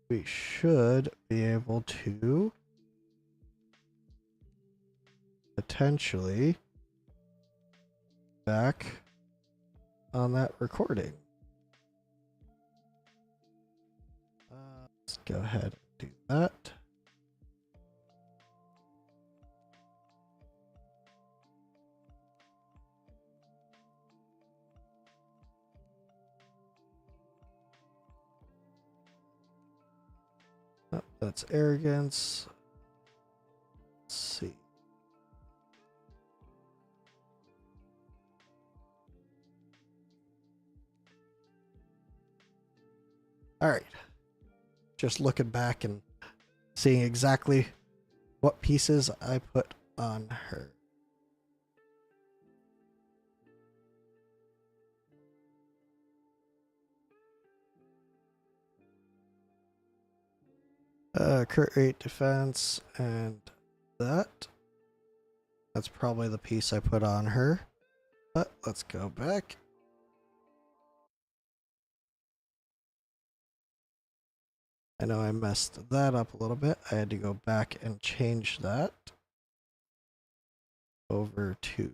We should be able to potentially back on that recording. Let's go ahead and do that. Oh, that's arrogance. Let's see. All right. Just looking back and seeing exactly what pieces I put on her. Crit rate, defense, and that. That's probably the piece I put on her. But let's go back. I know I messed that up a little bit. I had to go back and change that over to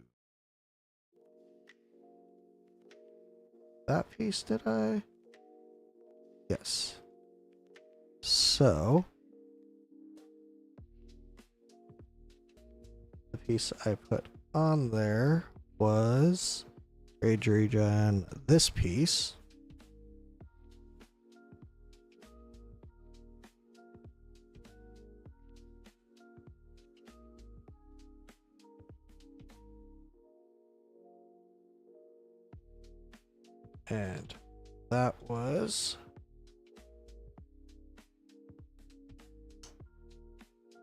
that piece, did I? Yes. So the piece I put on there was Rage Regen, this piece. And that was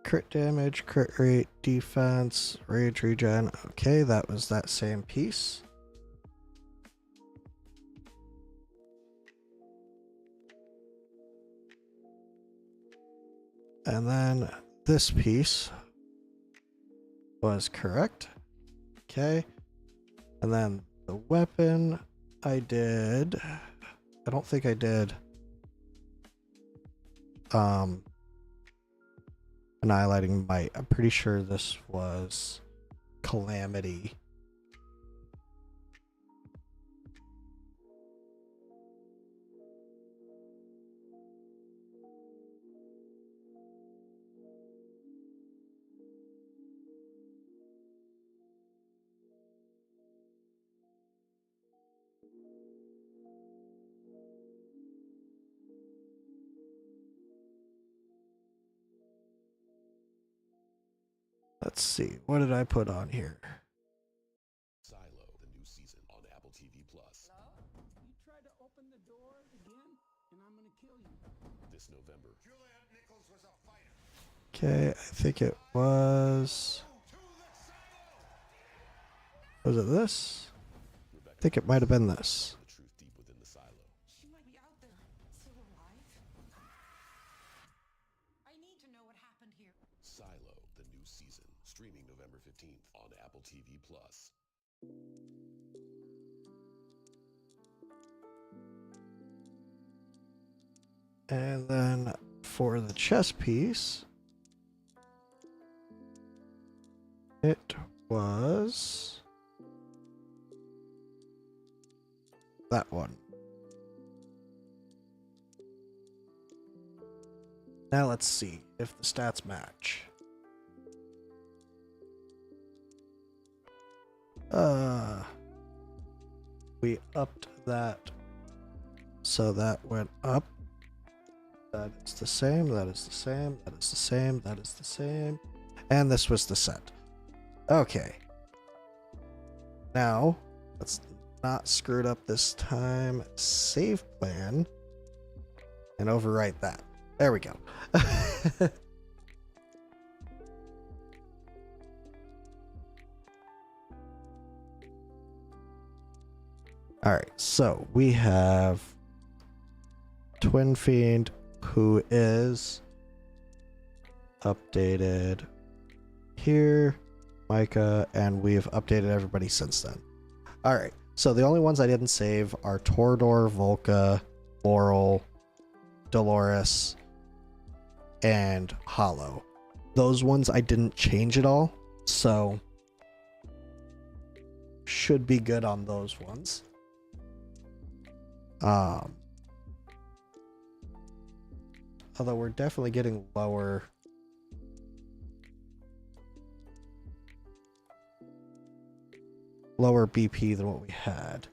crit damage, crit rate, defense, rage regen. Okay, that was that same piece. And then this piece was correct. Okay. And then the weapon I don't think I did annihilating might. I'm pretty sure this was calamity. Let's see. What did I put on here? Silo, the new season on Apple TV Plus. You try to open the door again, and I'm gonna kill you. This November. Juliet Nichols was a fighter. Okay, I think it was. Was it this? Rebecca I think it might have been this. the truth deep within the silo. She might be out there, still alive. I need to know what happened here. Silo, the new season, streaming November 15th on Apple TV Plus. And then for the chess piece, it was that one. Now let's see if the stats match. We upped that, so that went up. That is the same, that is the same, that is the same, that is the same. And this was the set. Okay. Now, let's not screw it up this time. Save plan. And overwrite that. There we go. Alright, so we have Twin Fiend, who is updated here, Micah, and we've updated everybody since then. Alright, so the only ones I didn't save are Torador, Volca, Laurel, Dolores, and Hollow. Those ones I didn't change at all, so should be good on those ones. Although we're definitely getting lower. Lower BP than what we had.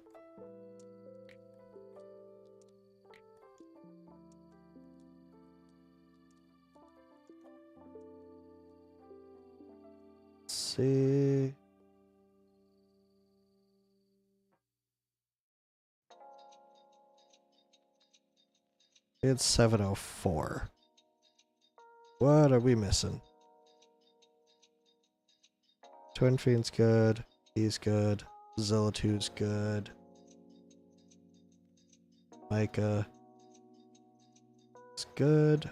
Let's see. It's 704. What are we missing? Twin Fiend's good. He's good. Zillitude's good. Micah is good.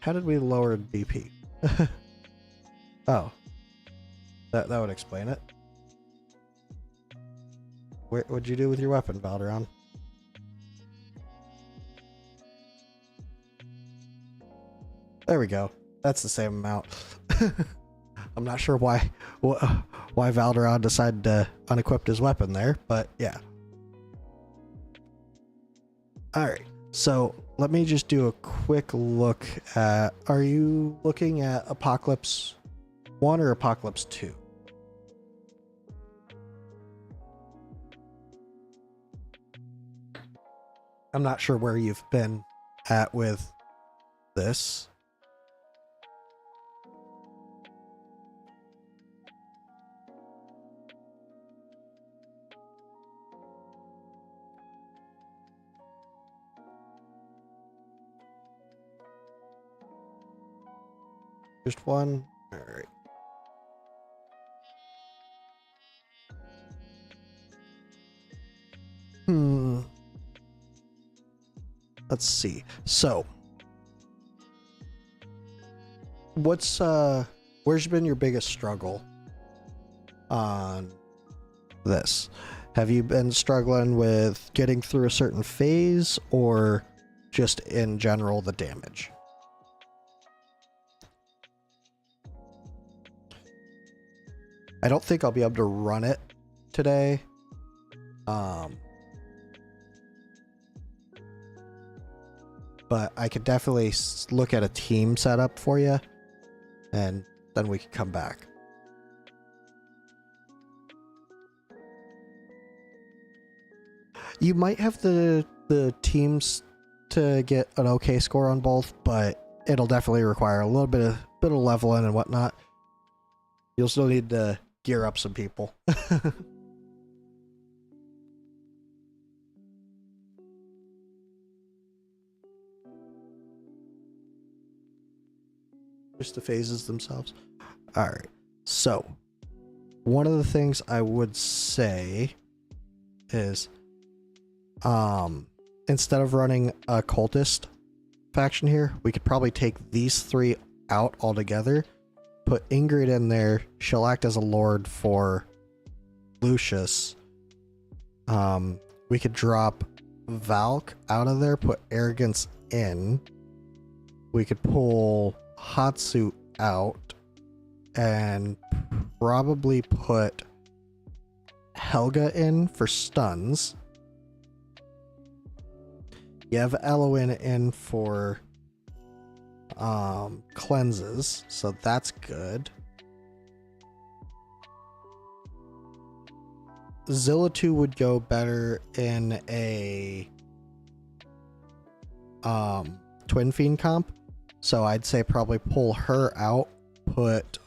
How did we lower BP? Oh. That would explain it. What'd you do with your weapon, Valderon? There we go. That's the same amount. I'm not sure why Valderon decided to unequip his weapon there, but yeah. Alright, so let me just do a quick look at... Are you looking at Apocalypse 1 or Apocalypse 2? I'm not sure where you've been at with this. Just one? Alright. Let's see. So, where's been your biggest struggle on this? Have you been struggling with getting through a certain phase, or just in general the damage? I don't think I'll be able to run it today. But I could definitely look at a team setup for you, and then we can come back. You might have the teams to get an okay score on both, but it'll definitely require a little bit of leveling and whatnot. You'll still need to gear up some people. Just the phases themselves. Alright, so one of the things I would say is instead of running a cultist faction here, we could probably take these three out altogether, put Ingrid in there. She'll act as a lord for Lucius. We could drop Valk out of there, put Arrogance in. We could pull Hatsu out and probably put Helga in for stuns. You have Eloin in for cleanses, so that's good. Zillatu would go better in a Twin Fiend comp, so I'd say probably pull her out, put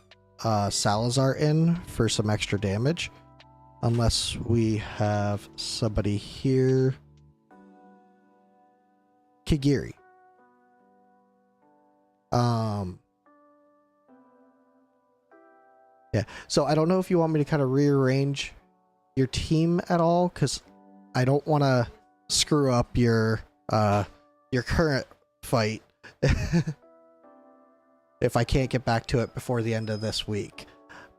Salazar in for some extra damage, unless we have somebody here Kagiri. Yeah. So I don't know if you want me to kind of rearrange your team at all, because I don't want to screw up your current fight if I can't get back to it before the end of this week.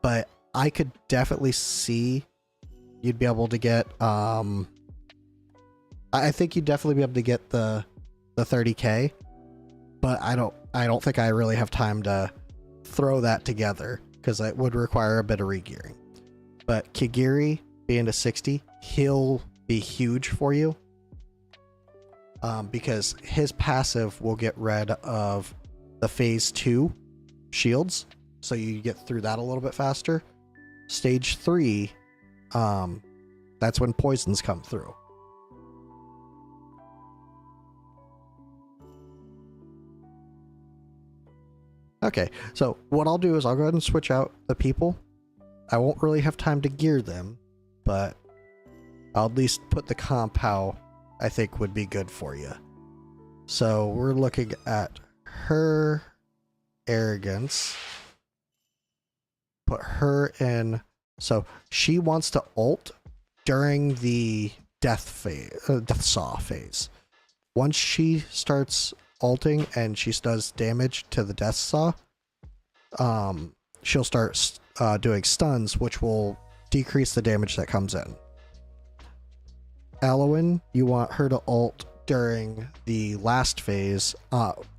But I could definitely see you'd be able to get I think you'd definitely be able to get the 30k, but I don't think I really have time to throw that together because it would require a bit of regearing. But Kagiri being to 60, he'll be huge for you because his passive will get rid of the phase 2 shields, so you get through that a little bit faster. Stage 3, that's when poisons come through. Okay, so what I'll do is I'll go ahead and switch out the people. I won't really have time to gear them, but I'll at least put the comp how I think would be good for you. So we're looking at her arrogance. Put her in. So she wants to ult during the death saw phase. Once she starts ulting and she does damage to the death saw, she'll start doing stuns, which will decrease the damage that comes in. Alwyn, you want her to ult during the last phase,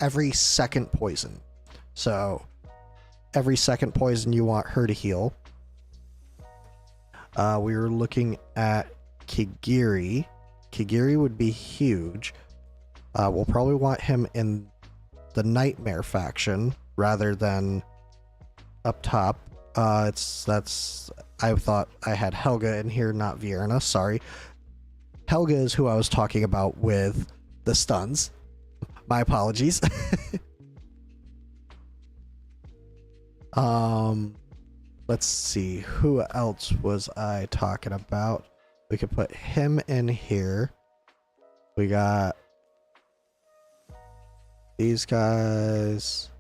every second poison. So every second poison you want her to heal. We were looking at Kagiri. Kagiri would be huge. We'll probably want him in the Nightmare faction rather than up top. I thought I had Helga in here, not Vierna. Sorry. Helga is who I was talking about with the stuns. My apologies. Let's see. Who else was I talking about? We could put him in here. We got these guys.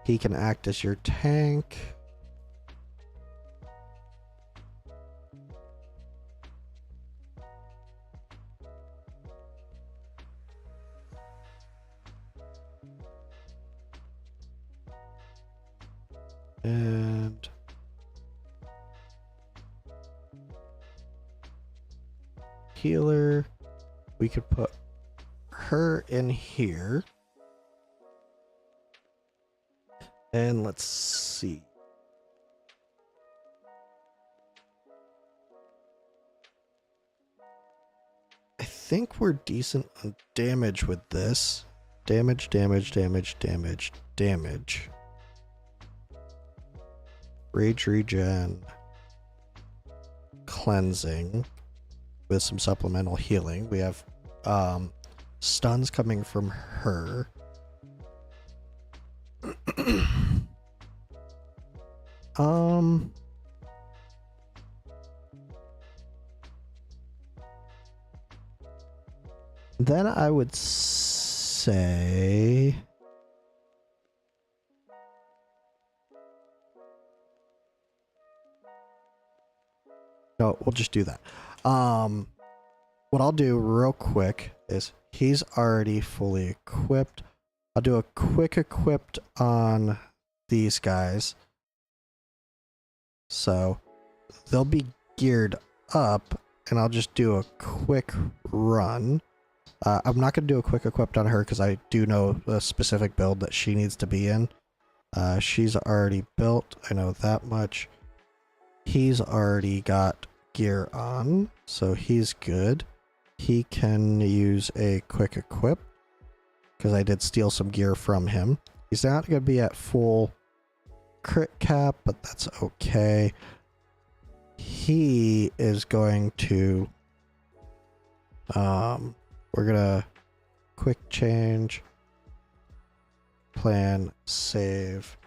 He can act as your tank. And healer, we could put her in here. And let's see. I think we're decent on damage with this. Damage. Rage regen. Cleansing. With some supplemental healing. We have stuns coming from her. Then I would say no, we'll just do that. What I'll do real quick is he's already fully equipped. I'll do a quick equipped on these guys. So they'll be geared up, and I'll just do a quick run. I'm not going to do a quick equipped on her because I do know the specific build that she needs to be in. She's already built. I know that much. He's already got gear on, so he's good. He can use a quick equip because I did steal some gear from him. He's not going to be at full crit cap, but that's okay. He is going to we're gonna quick change, plan, save,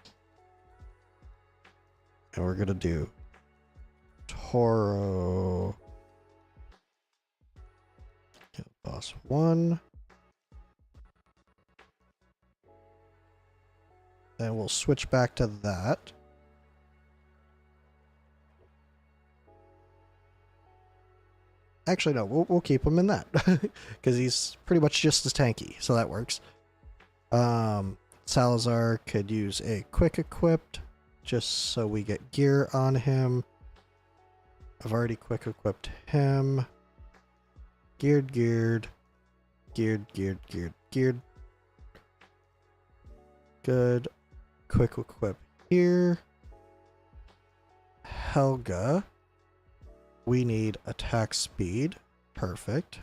and we're gonna do Toro boss 1. Then we'll switch back to that. Actually, no, we'll keep him in that because he's pretty much just as tanky, so that works. Salazar could use a quick equipped just so we get gear on him. I've already quick equipped him. Geared. Good. Quick equip here. Helga. We need attack speed. Perfect.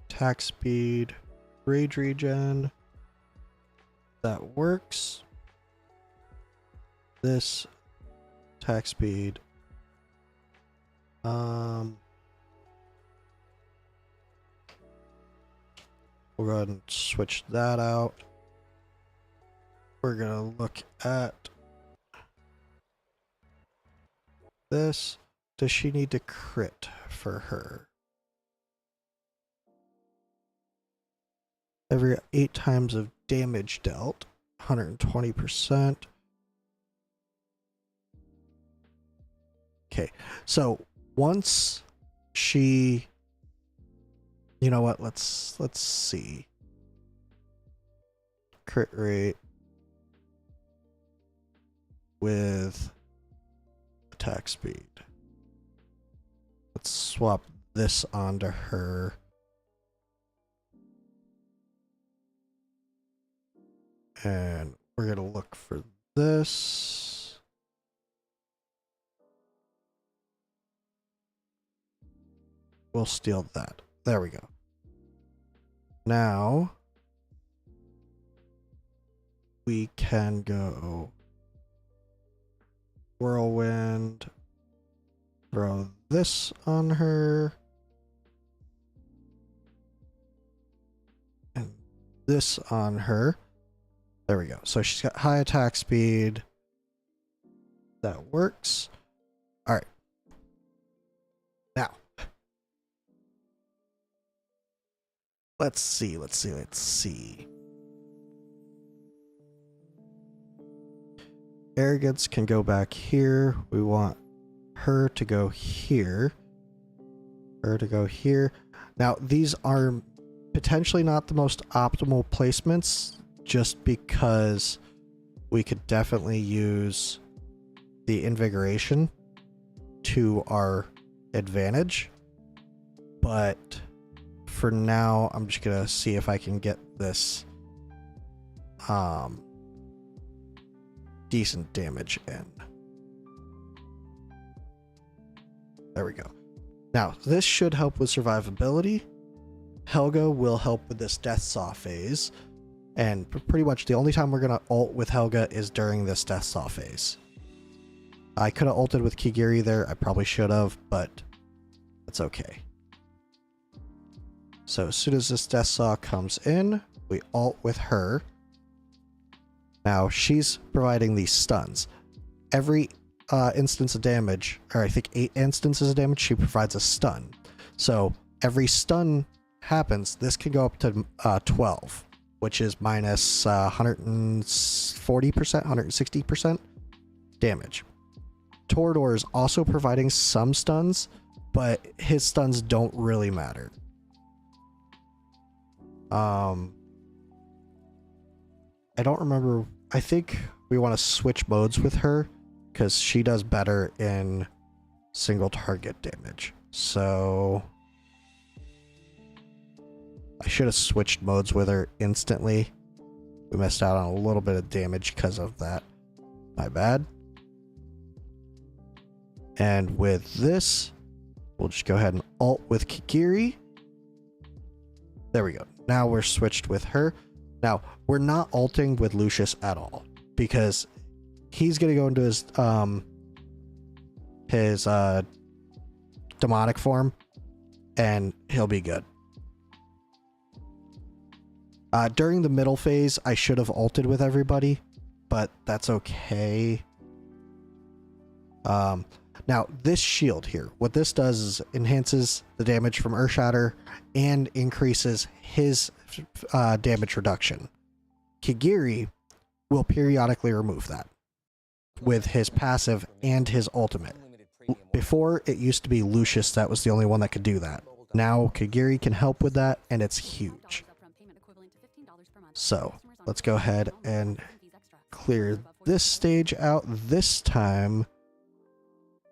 Attack speed. Rage regen. That works. This attack speed. We'll go ahead and switch that out. We're gonna look at this. Does she need to crit for her? Every 8 times of damage dealt, 120%. Okay, so once she, you know what? Let's see. Crit rate with attack speed. Let's swap this onto her. And we're going to look for this. We'll steal that. There we go. Now we can go whirlwind, throw this on her, and this on her. There we go. So she's got high attack speed. That works. All right. Now, let's see. Arrogance can go back here. We want her to go here. Her to go here. Now, these are potentially not the most optimal placements, just because we could definitely use the invigoration to our advantage. But for now, I'm just gonna see if I can get this decent damage in. There we go. Now, this should help with survivability. Helga will help with this death saw phase. And pretty much the only time we're going to ult with Helga is during this death saw phase. I could have ulted with Kigiri there. I probably should have, but that's okay. So as soon as this death saw comes in, we ult with her. Now she's providing these stuns. Every instance of damage, or I think 8 instances of damage, she provides a stun. So every stun happens, this can go up to 12. Which is minus 140%, 160% damage. Torador is also providing some stuns, but his stuns don't really matter. I don't remember. I think we want to switch modes with her because she does better in single target damage. So I should have switched modes with her instantly. We missed out on a little bit of damage because of that. My bad. And with this, we'll just go ahead and ult with Kigiri. There we go. Now we're switched with her. Now, we're not ulting with Lucius at all because he's going to go into his demonic form and he'll be good. During the middle phase, I should have ulted with everybody, but that's okay. Now, this shield here, what this does is enhances the damage from Earthshatter and increases his damage reduction. Kigiri will periodically remove that with his passive and his ultimate. Before, it used to be Lucius that was the only one that could do that. Now, Kigiri can help with that, and it's huge. So, let's go ahead and clear this stage out. This time,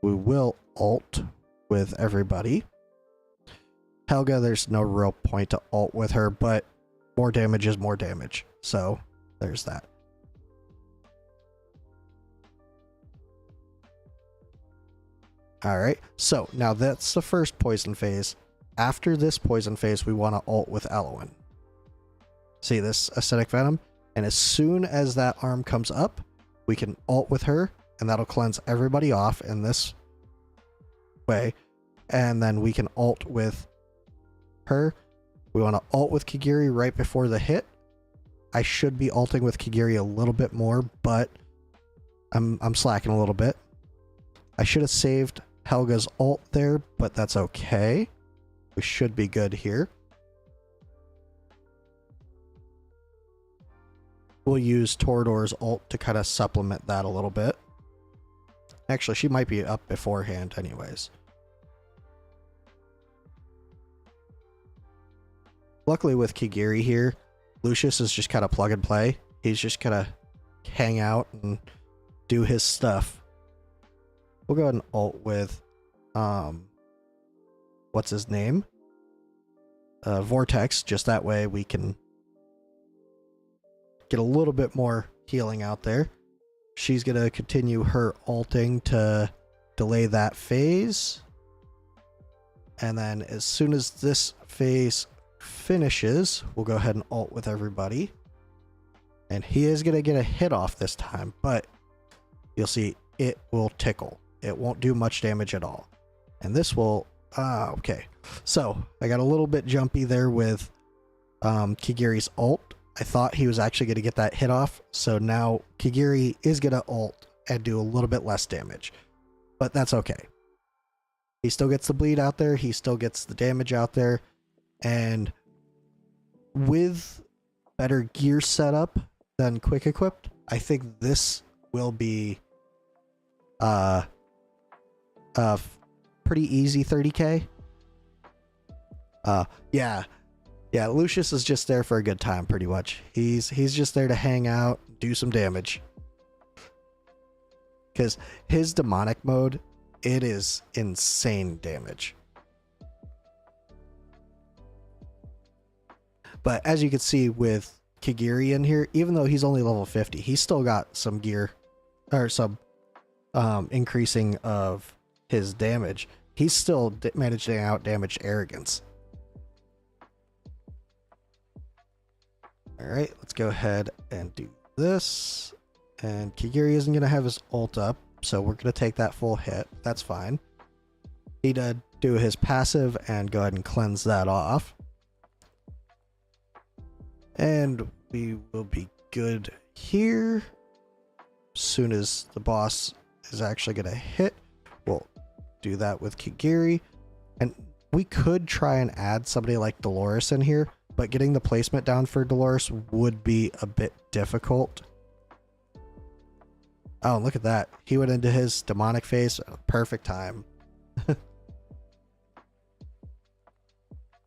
we will ult with everybody. Helga, there's no real point to ult with her, but more damage is more damage. So, there's that. Alright, so now that's the first poison phase. After this poison phase, we want to ult with Elowen. See this acidic venom? And as soon as that arm comes up, we can ult with her, and that'll cleanse everybody off in this way. And then we can ult with her. We want to ult with Kigiri right before the hit. I should be ulting with Kigiri a little bit more, but I'm slacking a little bit. I should have saved Helga's ult there, but that's okay. We should be good here. We'll use Torador's ult to kind of supplement that a little bit. Actually, she might be up beforehand anyways. Luckily with Kigiri here, Lucius is just kind of plug and play. He's just kind of hang out and do his stuff. We'll go ahead and ult with, what's his name? Vortex, just that way we can get a little bit more healing out there. She's going to continue her ulting to delay that phase. And then as soon as this phase finishes, we'll go ahead and ult with everybody. And he is going to get a hit off this time, but you'll see it will tickle. It won't do much damage at all. And this will... okay. So, I got a little bit jumpy there with Kigiri's ult. I thought he was actually going to get that hit off. So now Kigiri is going to ult and do a little bit less damage. But that's okay. He still gets the bleed out there. He still gets the damage out there. And with better gear setup than quick equipped, I think this will be pretty easy 30k. Yeah, Lucius is just there for a good time, pretty much. He's just there to hang out, do some damage. Because his demonic mode, it is insane damage. But as you can see with Kigiri in here, even though he's only level 50, he's still got some gear, or some increasing of his damage. He's still managing to out damage Arrogance. Alright, let's go ahead and do this. And Kigiri isn't going to have his ult up, so we're going to take that full hit. That's fine. He did do his passive and go ahead and cleanse that off. And we will be good here. As soon as the boss is actually going to hit, we'll do that with Kigiri. And we could try and add somebody like Dolores in here, but getting the placement down for Dolores would be a bit difficult. Oh, look at that. He went into his demonic phase at a perfect time.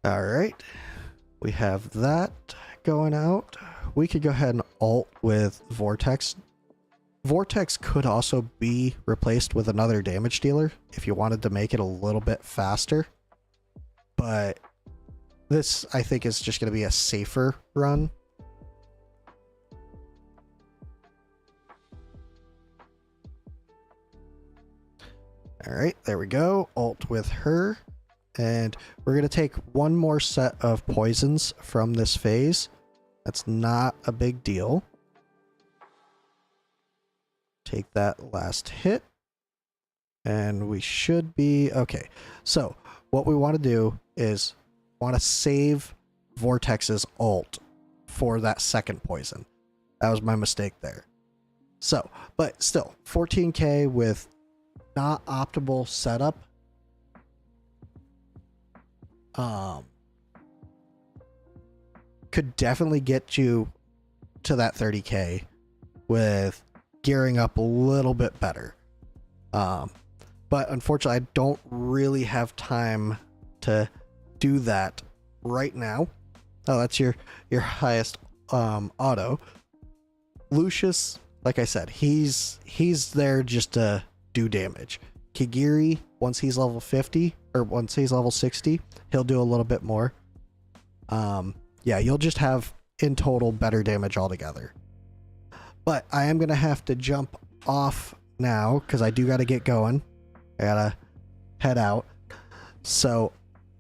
Alright. We have that going out. We could go ahead and ult with Vortex. Vortex could also be replaced with another damage dealer if you wanted to make it a little bit faster. But this, I think, is just going to be a safer run. Alright, there we go. Ult with her. And we're going to take one more set of poisons from this phase. That's not a big deal. Take that last hit. And we should be okay. So, what we want to do is want to save Vortex's ult for that second poison. That was my mistake there. So, but still, 14k with not optimal setup. Could definitely get you to that 30k with gearing up a little bit better. But unfortunately, I don't really have time to do that right now. Oh, that's your highest auto. Lucius, like I said, he's there just to do damage. Kagiri, once he's level 50 or once he's level 60, he'll do a little bit more. Yeah, you'll just have in total better damage altogether. But I am gonna have to jump off now because I do got to get going. I gotta head out. So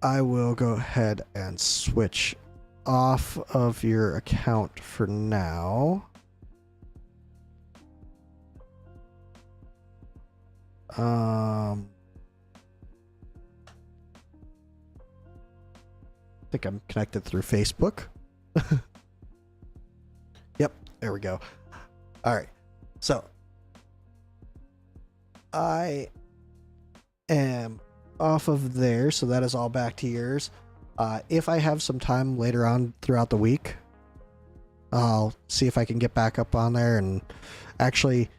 I will go ahead and switch off of your account for now. I think I'm connected through Facebook. Yep, there we go. All right. So I am off of there, so that is all back to yours. If I have some time later on throughout the week, I'll see if I can get back up on there and actually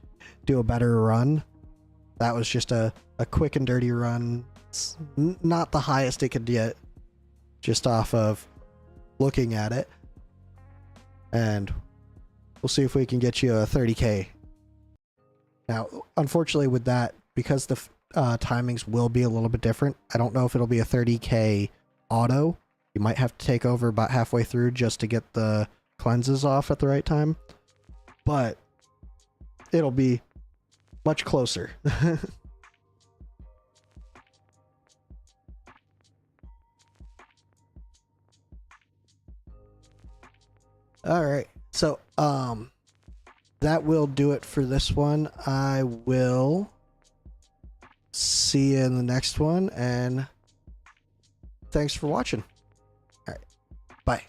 do a better run. That was just a quick and dirty run. It's not the highest it could get, just off of looking at it. And we'll see if we can get you a 30k. Now, unfortunately with that, because the timings will be a little bit different, I don't know if it'll be a 30k auto. You might have to take over about halfway through just to get the cleanses off at the right time. But it'll be much closer. All right. So, that will do it for this one. I will see you in the next one, and thanks for watching. All right. Bye.